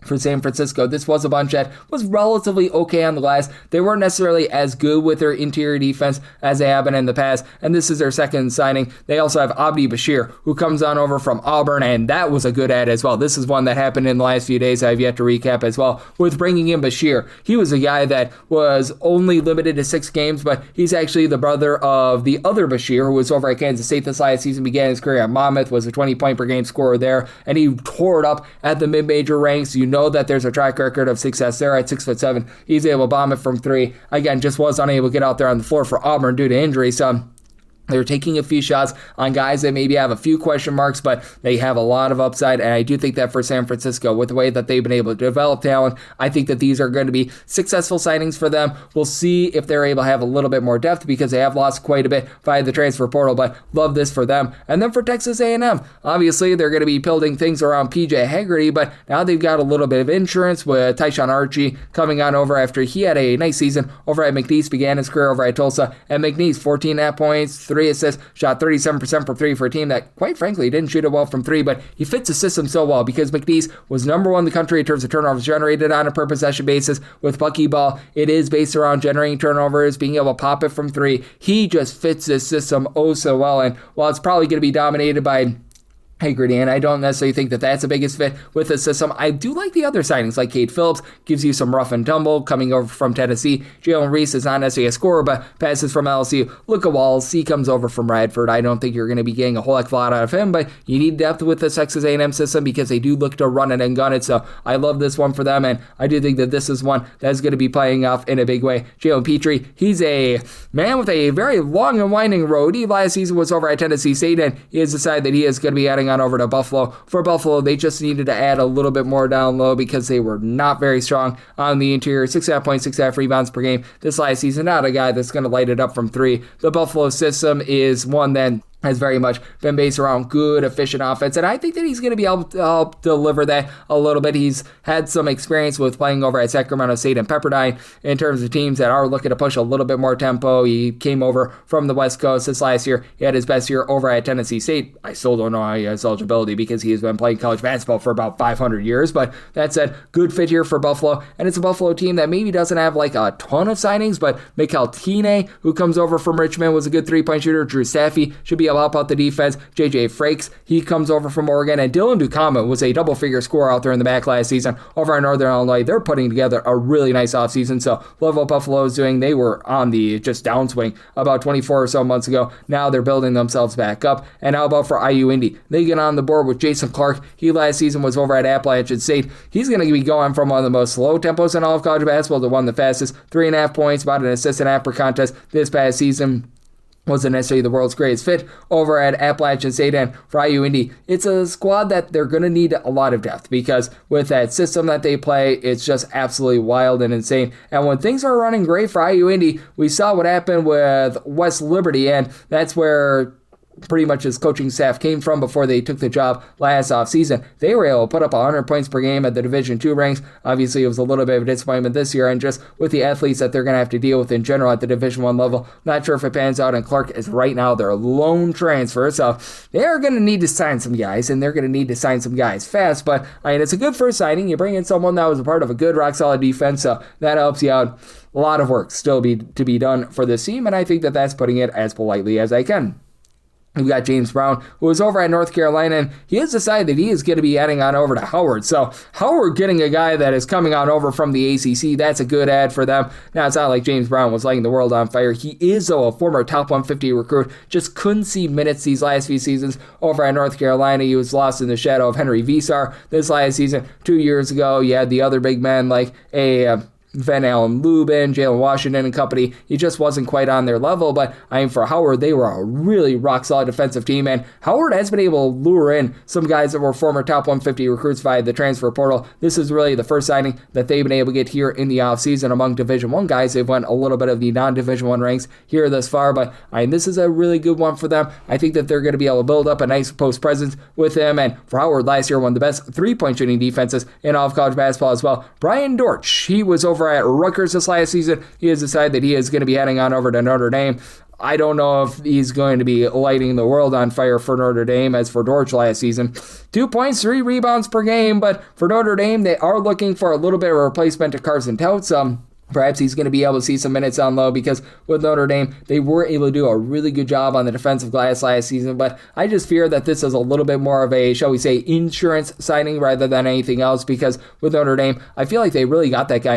for San Francisco, this was a bunch that was relatively okay on the glass. They weren't necessarily as good with their interior defense as they have been in the past, and this is their second signing. They also have Abdi Bashir, who comes on over from Auburn, and that was a good ad as well. This is one that happened in the last few days I've yet to recap as well, with bringing in Bashir. He was a guy that was only limited to 6 games, but he's actually the brother of the other Bashir, who was over at Kansas State this last season, began his career at Monmouth, was a 20-point-per-game scorer there, and he tore it up at the mid-major ranks. You know that there's a track record of success there at 6'7". He's able to bomb it from 3. Again, just was unable to get out there on the floor for Auburn due to injury. So they're taking a few shots on guys that maybe have a few question marks, but they have a lot of upside, and I do think that for San Francisco, with the way that they've been able to develop talent, I think that these are going to be successful signings for them. We'll see if they're able to have a little bit more depth, because they have lost quite a bit via the transfer portal, but love this for them. And then for Texas A&M, obviously they're going to be building things around PJ Haggerty, but now they've got a little bit of insurance with Tyshawn Archie coming on over after he had a nice season over at McNeese, began his career over at Tulsa, and McNeese, 14.5 points, 3 assists, shot 37% from 3 for a team that, quite frankly, didn't shoot it well from 3, but he fits the system so well because McNeese was number 1 in the country in terms of turnovers generated on a per possession basis. With Buckyball, it is based around generating turnovers, being able to pop it from 3. He just fits this system oh so well, and while it's probably going to be dominated by Haggerty, and I don't necessarily think that that's the biggest fit with the system. I do like the other signings, like Cade Phillips, gives you some rough and tumble, coming over from Tennessee. Jalen Reese is not necessarily a scorer, but passes from LSU. Luka Walls, he comes over from Radford. I don't think you're going to be getting a whole heck of a lot out of him, but you need depth with the Texas A&M system because they do look to run it and gun it, so I love this one for them, and I do think that this is one that's going to be playing off in a big way. Jalen Petrie, he's a man with a very long and winding road. He last season was over at Tennessee State, and he has decided that he is going to be adding on over to Buffalo. For Buffalo, they just needed to add a little bit more down low because they were not very strong on the interior. 6.5 points, 6.5 rebounds per game this last season. Not a guy that's going to light it up from 3. The Buffalo system is one that has very much been based around good, efficient offense, and I think that he's going to be able to help deliver that a little bit. He's had some experience with playing over at Sacramento State and Pepperdine in terms of teams that are looking to push a little bit more tempo. He came over from the West Coast this last year. He had his best year over at Tennessee State. I still don't know how he has eligibility because he has been playing college basketball for about 500 years, but that said, good fit here for Buffalo, and it's a Buffalo team that maybe doesn't have like a ton of signings, but Mikal Tine, who comes over from Richmond, was a good three-point shooter. Drew Staffy should be able to help out the defense. JJ Frakes, he comes over from Oregon, and Dylan Dukama was a double-figure scorer out there in the back last season over in Northern Illinois. They're putting together a really nice offseason, so love what Buffalo is doing. They were on the just downswing about 24 or so months ago. Now they're building themselves back up, and how about for IU Indy? They get on the board with Jason Clark. He last season was over at Appalachian State. He's going to be going from one of the most slow tempos in all of college basketball to one of the fastest. 3.5 points, about an assist and a half per contest this past season. Wasn't necessarily the world's greatest fit over at Appalachian State. And for IU Indy, it's a squad that they're going to need a lot of depth because with that system that they play, it's just absolutely wild and insane. And when things are running great for IU Indy, we saw what happened with West Liberty, and that's where pretty much his coaching staff came from before they took the job last offseason. They were able to put up 100 points per game at the Division II ranks. Obviously, it was a little bit of a disappointment this year, and just with the athletes that they're going to have to deal with in general at the Division I level, not sure if it pans out, and Clark is right now their lone transfer, so they are going to need to sign some guys, and they're going to need to sign some guys fast, but I mean, it's a good first signing. You bring in someone that was a part of a good, rock-solid defense, so that helps you out. A lot of work still to be done for this team, and I think that that's putting it as politely as I can. We've got James Brown, who was over at North Carolina, and he has decided that he is going to be heading on over to Howard. So Howard getting a guy that is coming on over from the ACC, that's a good ad for them. Now, it's not like James Brown was lighting the world on fire. He is, though, a former top 150 recruit. Just couldn't see minutes these last few seasons over at North Carolina. He was lost in the shadow of Henry Visar this last season. 2 years ago, you had the other big men like Van Allen Lubin, Jalen Washington and company. He just wasn't quite on their level, but I mean, for Howard, they were a really rock-solid defensive team, and Howard has been able to lure in some guys that were former top 150 recruits via the transfer portal. This is really the first signing that they've been able to get here in the offseason among Division I guys. They've went a little bit of the non-Division I ranks here thus far, but I mean, this is a really good one for them. I think that they're going to be able to build up a nice post presence with him, and for Howard, last year, one of the best three-point shooting defenses in all of college basketball as well. Brian Dortch, he was over at Rutgers this last season. He has decided that he is going to be heading on over to Notre Dame. I don't know if he's going to be lighting the world on fire for Notre Dame as for Dortch last season. 2 points, 3 rebounds per game, but for Notre Dame, they are looking for a little bit of a replacement to Carson Touts. Perhaps he's going to be able to see some minutes on low because with Notre Dame, they were able to do a really good job on the defensive glass last season, but I just fear that this is a little bit more of a, shall we say, insurance signing rather than anything else because with Notre Dame, I feel like they really got that guy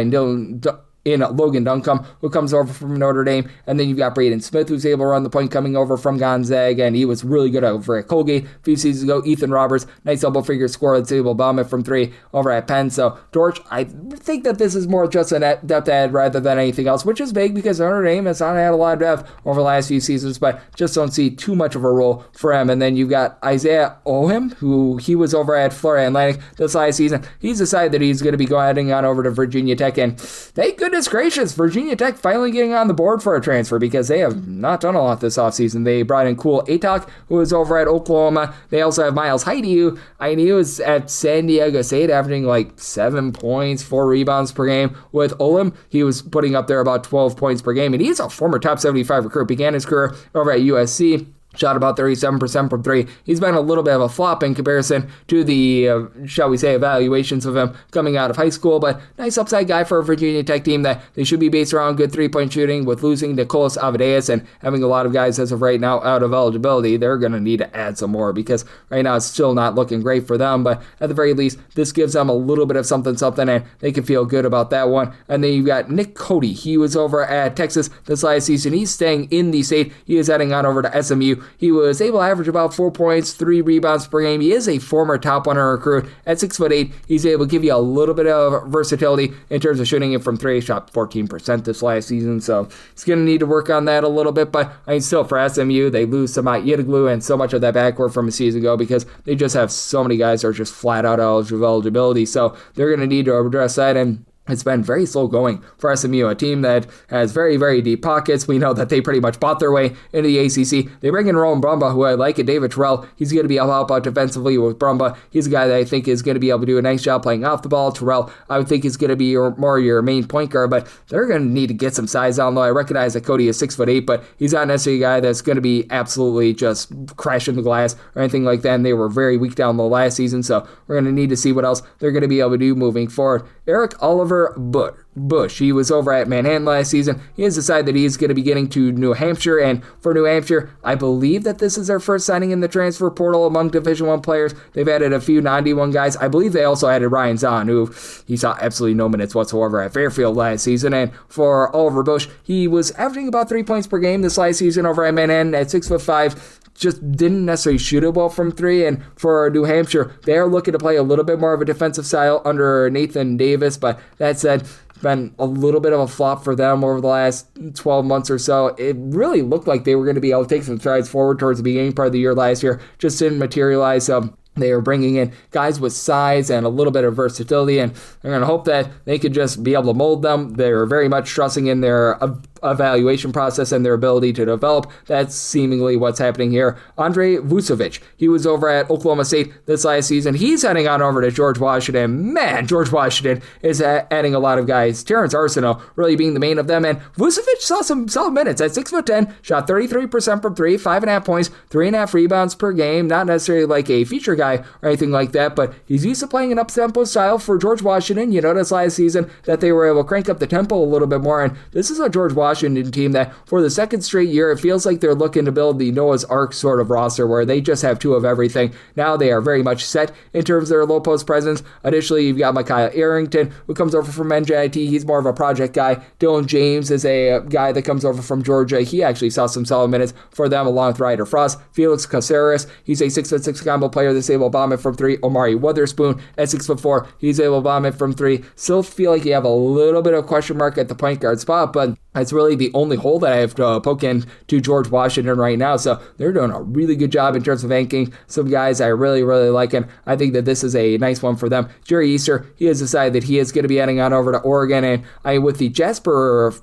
in Logan Duncombe, who comes over from Notre Dame, and then you've got Braden Smith, who's able to run the point coming over from Gonzaga, and he was really good over at Colgate a few seasons ago. Ethan Roberts, nice double-figure scorer that's able to bomb it from three over at Penn. So Dortch, I think that this is more just a depth add rather than anything else, which is big because Notre Dame has not had a lot of depth over the last few seasons, but just don't see too much of a role for him. And then you've got Isaiah Ohim, who he was over at Florida Atlantic this last season. He's decided that he's going to be going on over to Virginia Tech, and thank goodness gracious, Virginia Tech finally getting on the board for a transfer because they have not done a lot this offseason. They brought in Cool Atok, who was over at Oklahoma. They also have Miles Heide, who he was at San Diego State averaging like 7 points, 4 rebounds per game. With Olim, he was putting up there about 12 points per game, and he's a former top 75 recruit. Began his career over at USC. Shot about 37% from three. He's been a little bit of a flop in comparison to the, shall we say, evaluations of him coming out of high school, but nice upside guy for a Virginia Tech team that they should be based around good three-point shooting. With losing Nicolas Avadeus and having a lot of guys as of right now out of eligibility, they're going to need to add some more because right now it's still not looking great for them, but at the very least, this gives them a little bit of something, and they can feel good about that one. And then you've got Nick Cody. He was over at Texas this last season. He's staying in the state. He is heading on over to SMU. He was able to average about 4 points, 3 rebounds per game. He is a former top 100 recruit. At 6'8", he's able to give you a little bit of versatility in terms of shooting it from three. Shot 14% this last season, so he's going to need to work on that a little bit. But I mean, still for SMU, they lose Samat Yedoglu and so much of that backcourt from a season ago because they just have so many guys that are just flat out eligibility. So they're going to need to address that. And It's been very slow going for SMU, a team that has very, very deep pockets. We know that they pretty much bought their way into the ACC. They bring in Rowan Brumbaugh, who I like, and David Terrell. He's going to be able to help out defensively with Brumbaugh. He's a guy that I think is going to be able to do a nice job playing off the ball. Terrell, I would think, is going to be more your main point guard, but they're going to need to get some size on, though I recognize that Cody is 6'8", but he's not necessarily a guy that's going to be absolutely just crashing the glass or anything like that, and they were very weak down the last season, so we're going to need to see what else they're going to be able to do moving forward. Eric Oliver Bush. He was over at Manhattan last season. He has decided that he's going to be getting to New Hampshire, and for New Hampshire, I believe that this is their first signing in the transfer portal among Division I players. They've added a few non-D1 guys. I believe they also added Ryan Zahn, who he saw absolutely no minutes whatsoever at Fairfield last season, and for Oliver Bush, he was averaging about 3 points per game this last season over at Manhattan at 6'5", just didn't necessarily shoot it well from three. And for New Hampshire, they are looking to play a little bit more of a defensive style under Nathan Davis. But that said, it's been a little bit of a flop for them over the last 12 months or so. It really looked like they were going to be able to take some strides forward towards the beginning part of the year last year. Just didn't materialize. They are bringing in guys with size and a little bit of versatility, and they're going to hope that they could just be able to mold them. They're very much trusting in their evaluation process and their ability to develop. That's seemingly what's happening here. Andre Vucevic, he was over at Oklahoma State this last season. He's heading on over to George Washington. Man, George Washington is adding a lot of guys. Terrence Arsenault really being the main of them, and Vucevic saw some solid minutes at 6'10", shot 33% from three, 5.5 points, 3.5 rebounds per game. Not necessarily like a feature guy or anything like that, but he's used to playing an up-tempo style for George Washington. You notice last season that they were able to crank up the tempo a little bit more, and this is a George Washington team that for the second straight year, it feels like they're looking to build the Noah's Ark sort of roster where they just have two of everything. Now they are very much set in terms of their low post presence. Additionally, you've got Micaiah Arrington, who comes over from NJIT. He's more of a project guy. Dylan James is a guy that comes over from Georgia. He actually saw some solid minutes for them along with Ryder Frost. Felix Caceres, he's a 6'6" combo player that's able to bomb it from three. Omari Witherspoon at 6'4", he's able to bomb it from three. Still feel like you have a little bit of question mark at the point guard spot, but that's really the only hole that I have to poke in to George Washington right now. So they're doing a really good job in terms of ranking some guys I really, really like, and I think that this is a nice one for them. Jerry Easter, he has decided that he is going to be heading on over to Oregon, and with the Jasper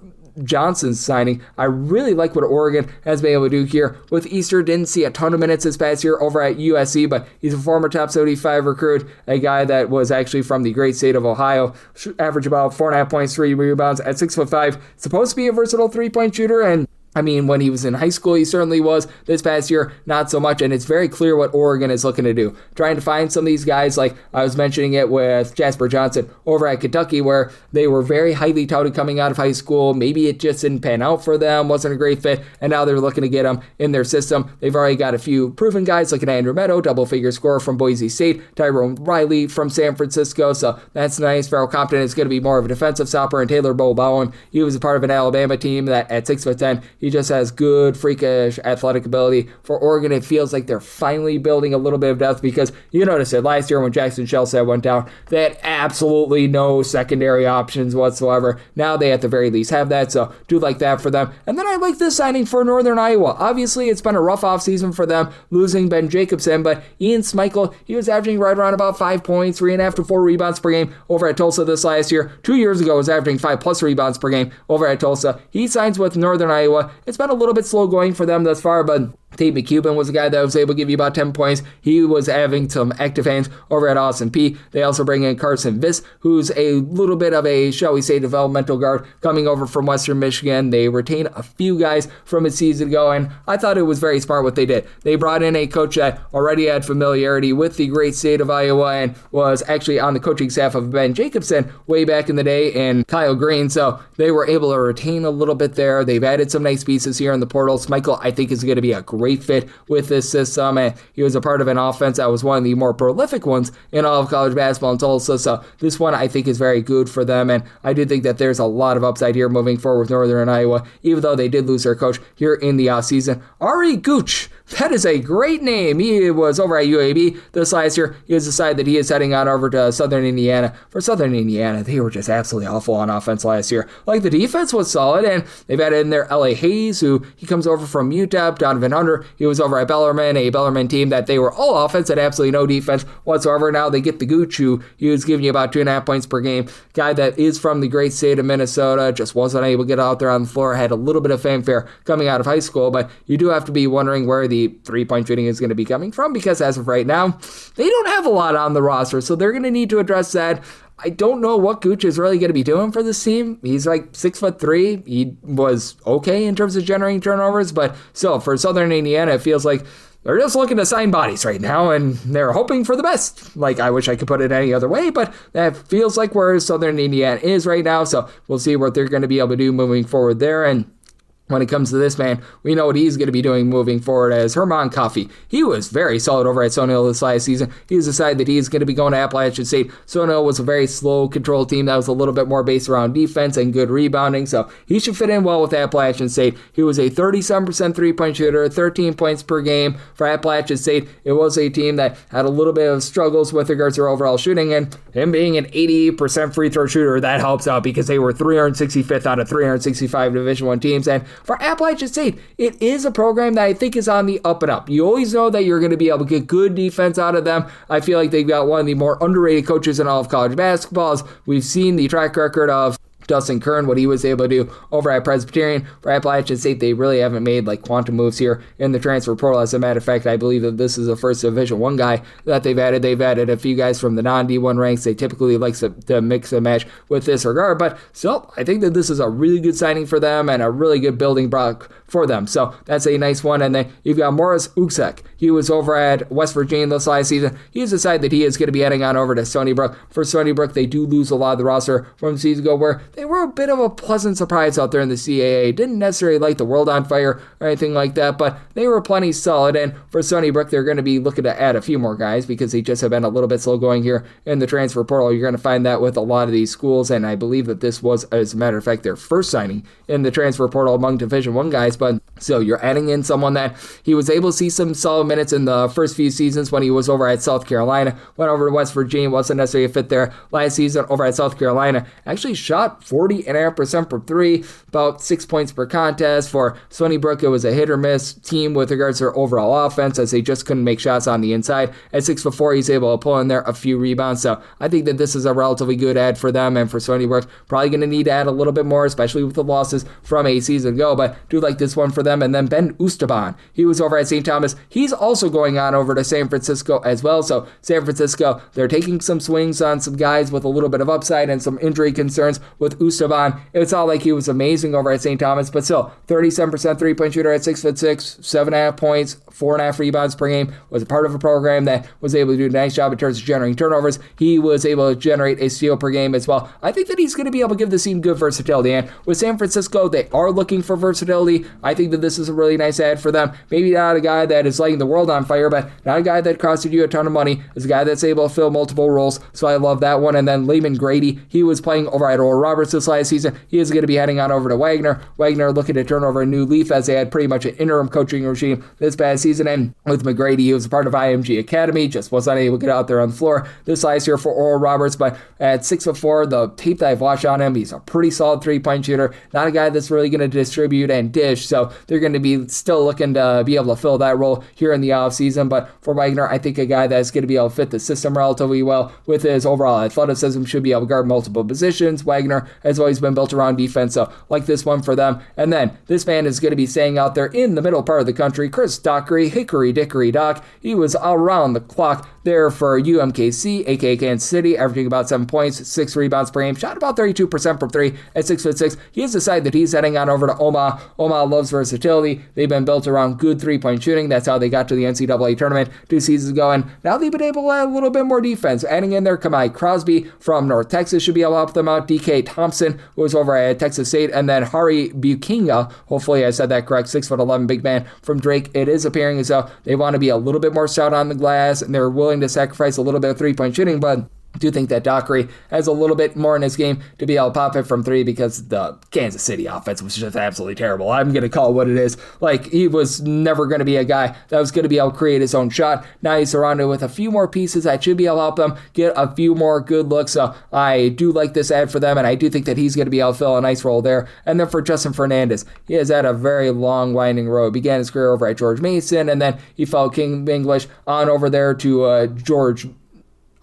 Johnson signing, I really like what Oregon has been able to do here. With Easter, didn't see a ton of minutes this past year over at USC, but he's a former top 75 recruit, a guy that was actually from the great state of Ohio, average about 4.5 points, 3 rebounds at 6'5", supposed to be a versatile three-point shooter, and I mean, when he was in high school, he certainly was. This past year, not so much, and it's very clear what Oregon is looking to do. Trying to find some of these guys, like I was mentioning it with Jasper Johnson over at Kentucky, where they were very highly touted coming out of high school. Maybe it just didn't pan out for them, wasn't a great fit, and now they're looking to get them in their system. They've already got a few proven guys, like an Andrew Meadow, double-figure scorer from Boise State, Tyrone Riley from San Francisco, so that's nice. Farrell Compton is going to be more of a defensive stopper, and Taylor Bowen, he was a part of an Alabama team that at 6'10", he just has good, freakish athletic ability. For Oregon, it feels like they're finally building a little bit of depth, because you noticed it last year when Jackson Shellsad went down, they had absolutely no secondary options whatsoever. Now they at the very least have that, so do like that for them. And then I like this signing for Northern Iowa. Obviously, it's been a rough offseason for them, losing Ben Jacobson, but Ian Schmeichel, he was averaging right around about 5 points, 3.5 to 4 rebounds per game over at Tulsa this last year. 2 years ago, was averaging 5+ rebounds per game over at Tulsa. He signs with Northern Iowa. It's been a little bit slow going for them thus far, but Tate McCubbin was a guy that was able to give you about 10 points. He was having some active hands over at Austin Peay. They also bring in Carson Viss, who's a little bit of a, shall we say, developmental guard coming over from Western Michigan. They retain a few guys from a season ago, and I thought it was very smart what they did. They brought in a coach that already had familiarity with the great state of Iowa and was actually on the coaching staff of Ben Jacobson way back in the day, and Kyle Green, so they were able to retain a little bit there. They've added some nice pieces here in the portal. Michael, I think, is going to be a great fit with this system, and he was a part of an offense that was one of the more prolific ones in all of college basketball in Tulsa, so this one I think is very good for them, and I do think that there's a lot of upside here moving forward with Northern Iowa, even though they did lose their coach here in the offseason. Ari Gooch, that is a great name. He was over at UAB this last year. He has decided that he is heading on over to Southern Indiana. For Southern Indiana, they were just absolutely awful on offense last year. Like, the defense was solid, and they've added in there L.A. Hayes, who he comes over from UTEP, Donovan Hunter, wonder. He was over at Bellarmine, a Bellarmine team that they were all offense and absolutely no defense whatsoever. Now they get the Gooch, who he was giving you about 2.5 points per game. Guy that is from the great state of Minnesota, just wasn't able to get out there on the floor, had a little bit of fanfare coming out of high school, but you do have to be wondering where the three-point shooting is going to be coming from, because as of right now, they don't have a lot on the roster, so they're going to need to address that. I don't know what Gooch is really going to be doing for this team. He's like 6'3". He was okay in terms of generating turnovers, but still, for Southern Indiana, it feels like they're just looking to sign bodies right now, and they're hoping for the best. Like, I wish I could put it any other way, but that feels like where Southern Indiana is right now, so we'll see what they're going to be able to do moving forward there. And when it comes to this man, we know what he's going to be doing moving forward as Herman Coffey. He was very solid over at Stone Hill this last season. He's decided that he's going to be going to Appalachian State. Stone Hill was a very slow, controlled team that was a little bit more based around defense and good rebounding, so he should fit in well with Appalachian State. He was a 37% three-point shooter, 13 points per game for Appalachian State. It was a team that had a little bit of struggles with regards to their overall shooting, and him being an 80% free throw shooter, that helps out because they were 365th out of 365 Division I teams, and for Appalachian State, it is a program that I think is on the up and up. You always know that you're going to be able to get good defense out of them. I feel like they've got one of the more underrated coaches in all of college basketball. We've seen the track record of Dustin Kern, what he was able to do over at Presbyterian. For Appalachian State, they really haven't made like quantum moves here in the transfer portal. As a matter of fact, I believe that this is the first Division I guy that they've added. They've added a few guys from the non-D1 ranks. They typically like to mix and match with this regard, but still, I think that this is a really good signing for them and a really good building block for them. So that's a nice one. And then you've got Morris Uksek. He was over at West Virginia this last season. He's decided that he is going to be heading on over to Stony Brook. For Stony Brook, they do lose a lot of the roster from the season ago, where they were a bit of a pleasant surprise out there in the CAA. Didn't necessarily light the world on fire or anything like that, but they were plenty solid. And for Stony Brook, they're going to be looking to add a few more guys because they just have been a little bit slow going here in the transfer portal. You're going to find that with a lot of these schools, and I believe that this was, as a matter of fact, their first signing in the transfer portal among Division I guys. But so you're adding in someone that he was able to see some solid minutes in the first few seasons when he was over at South Carolina, went over to West Virginia, wasn't necessarily a fit there. Last season over at South Carolina, actually shot 40.5% from three, about 6 points per contest. For Stony Brook, it was a hit or miss team with regards to their overall offense, as they just couldn't make shots on the inside. At 6'4", he's able to pull in there a few rebounds, so I think that this is a relatively good add for them. And for Stony Brook, probably going to need to add a little bit more, especially with the losses from a season ago, but do like this one for them. And then Ben Ustaban, he was over at St. Thomas. He's also going on over to San Francisco as well. So San Francisco, they're taking some swings on some guys with a little bit of upside and some injury concerns with Ustaban. It's all like he was amazing over at St. Thomas, but still, 37% three-point shooter at 6'6", 7.5 points, 4.5 rebounds per game, was a part of a program that was able to do a nice job in terms of generating turnovers. He was able to generate a steal per game as well. I think that he's going to be able to give the team good versatility, and with San Francisco, they are looking for versatility. I think that this is a really nice add for them. Maybe not a guy that is lighting the world on fire, but not a guy that costed you a ton of money. It's a guy that's able to fill multiple roles, so I love that one. And then Lehman Grady, he was playing over at Oral Roberts this last season. He is going to be heading on over to Wagner. Wagner looking to turn over a new leaf, as they had pretty much an interim coaching regime this past season. And with McGrady, he was a part of IMG Academy, just was not able to get out there on the floor this last year for Oral Roberts. But at 6'4", the tape that I've watched on him, he's a pretty solid three-point shooter. Not a guy that's really going to distribute and dish, so they're going to be still looking to be able to fill that role here in the offseason. But for Wagner, I think a guy that's going to be able to fit the system relatively well with his overall athleticism, should be able to guard multiple positions. Wagner has always been built around defense, so like this one for them. And then this man is going to be staying out there in the middle part of the country. Chris Dockery, Hickory Dickory Doc. He was around the clock there for UMKC, aka Kansas City, averaging about 7 points, 6 rebounds per game, shot about 32% from three at 6'6". He has decided that he's heading on over to Omaha. Omaha loves versatility. They've been built around good three-point shooting. That's how they got to the NCAA tournament 2 seasons ago, and now they've been able to add a little bit more defense. Adding in there Kamai Crosby from North Texas should be able to help them out. DK Thompson, who was over at Texas State, and then Hari Bukinga, hopefully I said that correct, 6'11" big man from Drake. It is appearing as though they want to be a little bit more stout on the glass, and they're willing to sacrifice a little bit of three-point shooting, but do think that Dockery has a little bit more in his game to be able to pop it from three because the Kansas City offense was just absolutely terrible. I'm going to call it what it is. Like, he was never going to be a guy that was going to be able to create his own shot. Now he's surrounded with a few more pieces that should be able to help them get a few more good looks. So I do like this ad for them, and I do think that he's going to be able to fill a nice role there. And then for Justin Fernandez, he has had a very long, winding road. Began his career over at George Mason, and then he followed King English on over there to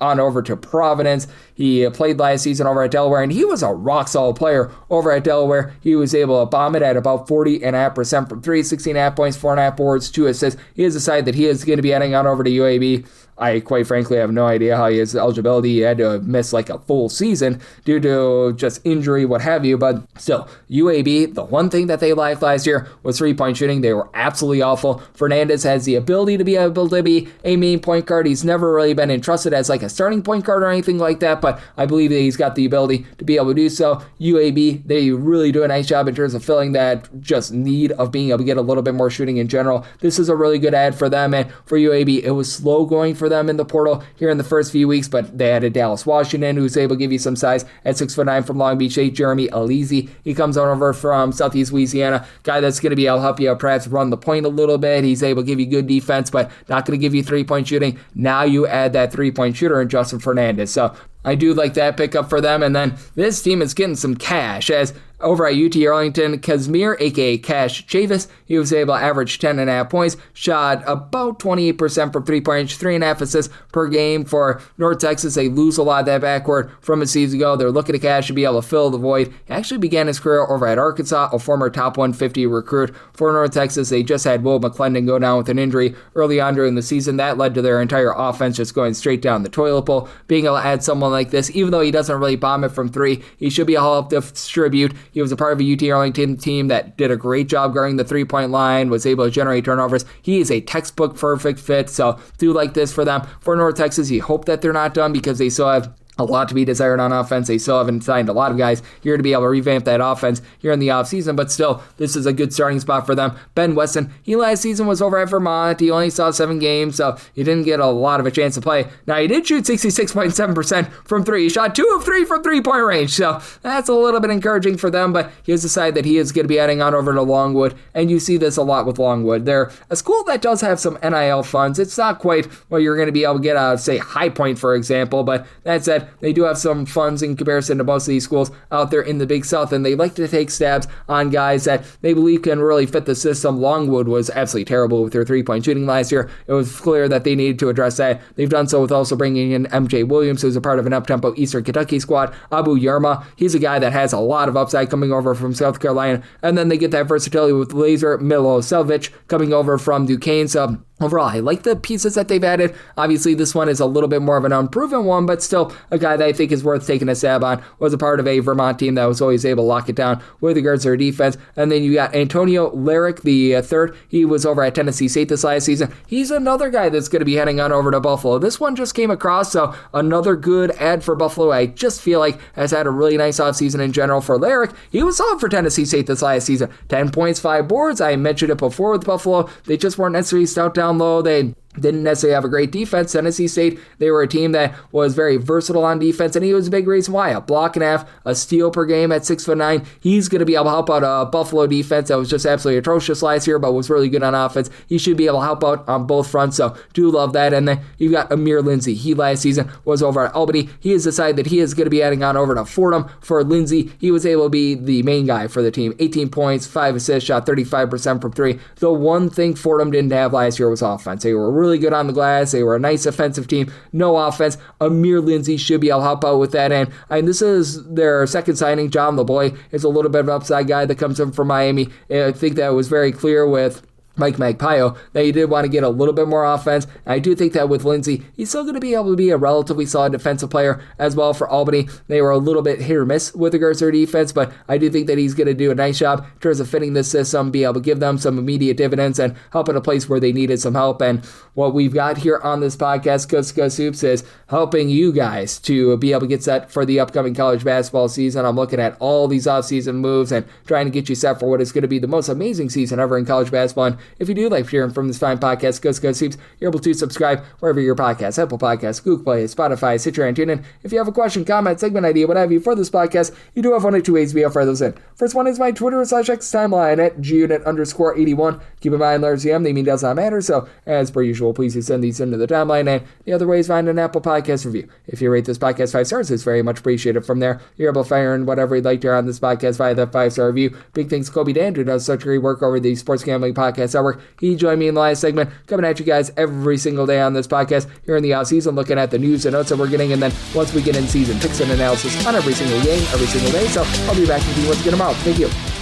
on over to Providence. He played last season over at Delaware, and he was a rock-solid player over at Delaware. He was able to bomb it at about 40.5% from three, 16.5 points, 4.5 boards, 2 assists. He has decided that he is going to be heading on over to UAB. I quite frankly have no idea how he has eligibility. He had to miss like a full season due to just injury, what have you. But still, UAB, the one thing that they lacked last year was three-point shooting. They were absolutely awful. Fernandez has the ability to be able to be a main point guard. He's never really been entrusted as like a starting point guard or anything like that, but I believe that he's got the ability to be able to do so. UAB, they really do a nice job in terms of filling that just need of being able to get a little bit more shooting in general. This is a really good ad for them, and for UAB, it was slow going for them in the portal here in the first few weeks, but they added Dallas Washington, who's able to give you some size at 6'9" from Long Beach State. Jeremy Alizi, he comes on over from Southeast Louisiana, guy that's going to be able to help you perhaps run the point a little bit. He's able to give you good defense, but not going to give you three-point shooting. Now you add that three-point shooter in Justin Fernandez. So I do like that pickup for them. And then this team is getting some cash as over at UT Arlington, Casimir, a.k.a. Cash Chavis, he was able to average 10.5 points, shot about 28% from three-point range, 3.5 assists per game. For North Texas, they lose a lot of that backcourt from a season ago. They're looking to Cash to be able to fill the void. He actually began his career over at Arkansas, a former top 150 recruit for North Texas. They just had Will McClendon go down with an injury early on during the season. That led to their entire offense just going straight down the toilet bowl. Being able to add someone like this, even though he doesn't really bomb it from three, he should be able to distribute. He was a part of a UT Arlington team that did a great job guarding the three-point line, was able to generate turnovers. He is a textbook perfect fit, so do like this for them. For North Texas, you hope that they're not done because they still have a lot to be desired on offense. They still haven't signed a lot of guys here to be able to revamp that offense here in the offseason, but still, this is a good starting spot for them. Ben Weston, he last season was over at Vermont. He only saw 7 games, so he didn't get a lot of a chance to play. Now, he did shoot 66.7% from 3. He shot 2 of 3 from three-point range, so that's a little bit encouraging for them, but he has decided that he is going to be heading on over to Longwood, and you see this a lot with Longwood. They're a school that does have some NIL funds. It's not quite what you're going to be able to get out of, say, High Point, for example, but that said, they do have some funds in comparison to most of these schools out there in the Big South, and they like to take stabs on guys that they believe can really fit the system. Longwood was absolutely terrible with their three-point shooting last year. It was clear that they needed to address that. They've done so with also bringing in MJ Williams, who's a part of an up-tempo Eastern Kentucky squad. Abu Yarma, he's a guy that has a lot of upside coming over from South Carolina, and then they get that versatility with Lazer Milosevic coming over from Duquesne. So overall, I like the pieces that they've added. Obviously, this one is a little bit more of an unproven one, but still a guy that I think is worth taking a stab on. Was a part of a Vermont team that was always able to lock it down with regards to their defense. And then you got Antonio Lyric, the third. He was over at Tennessee State this last season. He's another guy that's going to be heading on over to Buffalo. This one just came across, so another good ad for Buffalo. I just feel like has had a really nice offseason in general for Lyric. He was solid for Tennessee State this last season. 10 points, 5 boards. I mentioned it before with Buffalo. They just weren't necessarily stout down low. They didn't necessarily have a great defense. Tennessee State, they were a team that was very versatile on defense, and he was a big reason why. A block and a half, a steal per game at 6'9". He's going to be able to help out a Buffalo defense that was just absolutely atrocious last year, but was really good on offense. He should be able to help out on both fronts, so do love that. And then you've got Amir Lindsey. He last season was over at Albany. He has decided that he is going to be adding on over to Fordham. For Lindsey, he was able to be the main guy for the team. 18 points, 5 assists, shot 35% from 3. The one thing Fordham didn't have last year was offense. They were really good on the glass. They were a nice offensive team. No offense. Amir Lindsey should be able to help out with that. And this is their second signing. John LeBoy is a little bit of an upside guy that comes in from Miami. I think that was very clear with Mike Magpio that he did want to get a little bit more offense. And I do think that with Lindsey, he's still going to be able to be a relatively solid defensive player as well. For Albany, they were a little bit hit or miss with regards to their defense, but I do think that he's going to do a nice job in terms of fitting this system, be able to give them some immediate dividends and help in a place where they needed some help. And what we've got here on this podcast, Coast to Coast Hoops, is helping you guys to be able to get set for the upcoming college basketball season. I'm looking at all these offseason moves and trying to get you set for what is going to be the most amazing season ever in college basketball. And If you do like hearing from this fine podcast, Coast to Coast Teams, you're able to subscribe wherever your podcasts, Apple Podcasts, Google Play, Spotify, Stitcher, and TuneIn. If you have a question, comment, segment idea, what have you for this podcast, you do have one of two ways we have fire those in. First one is my Twitter/X timeline at gunit_81. Keep in mind, letters the name does not matter, so as per usual, please do send these into the timeline. And the other way is find an Apple Podcast review. If you rate this podcast 5 stars, it's very much appreciated. From there, you're able to fire in whatever you'd like to hear on this podcast via that 5-star review. Big thanks to Colby Dant, who does such great work over the Sports Gambling Podcast Network. He joined me in the last segment, coming at you guys every single day on this podcast here in the offseason, looking at the news and notes that we're getting, and then once we get in season, picks and analysis on every single game, every single day. So I'll be back with you once again tomorrow. Thank you.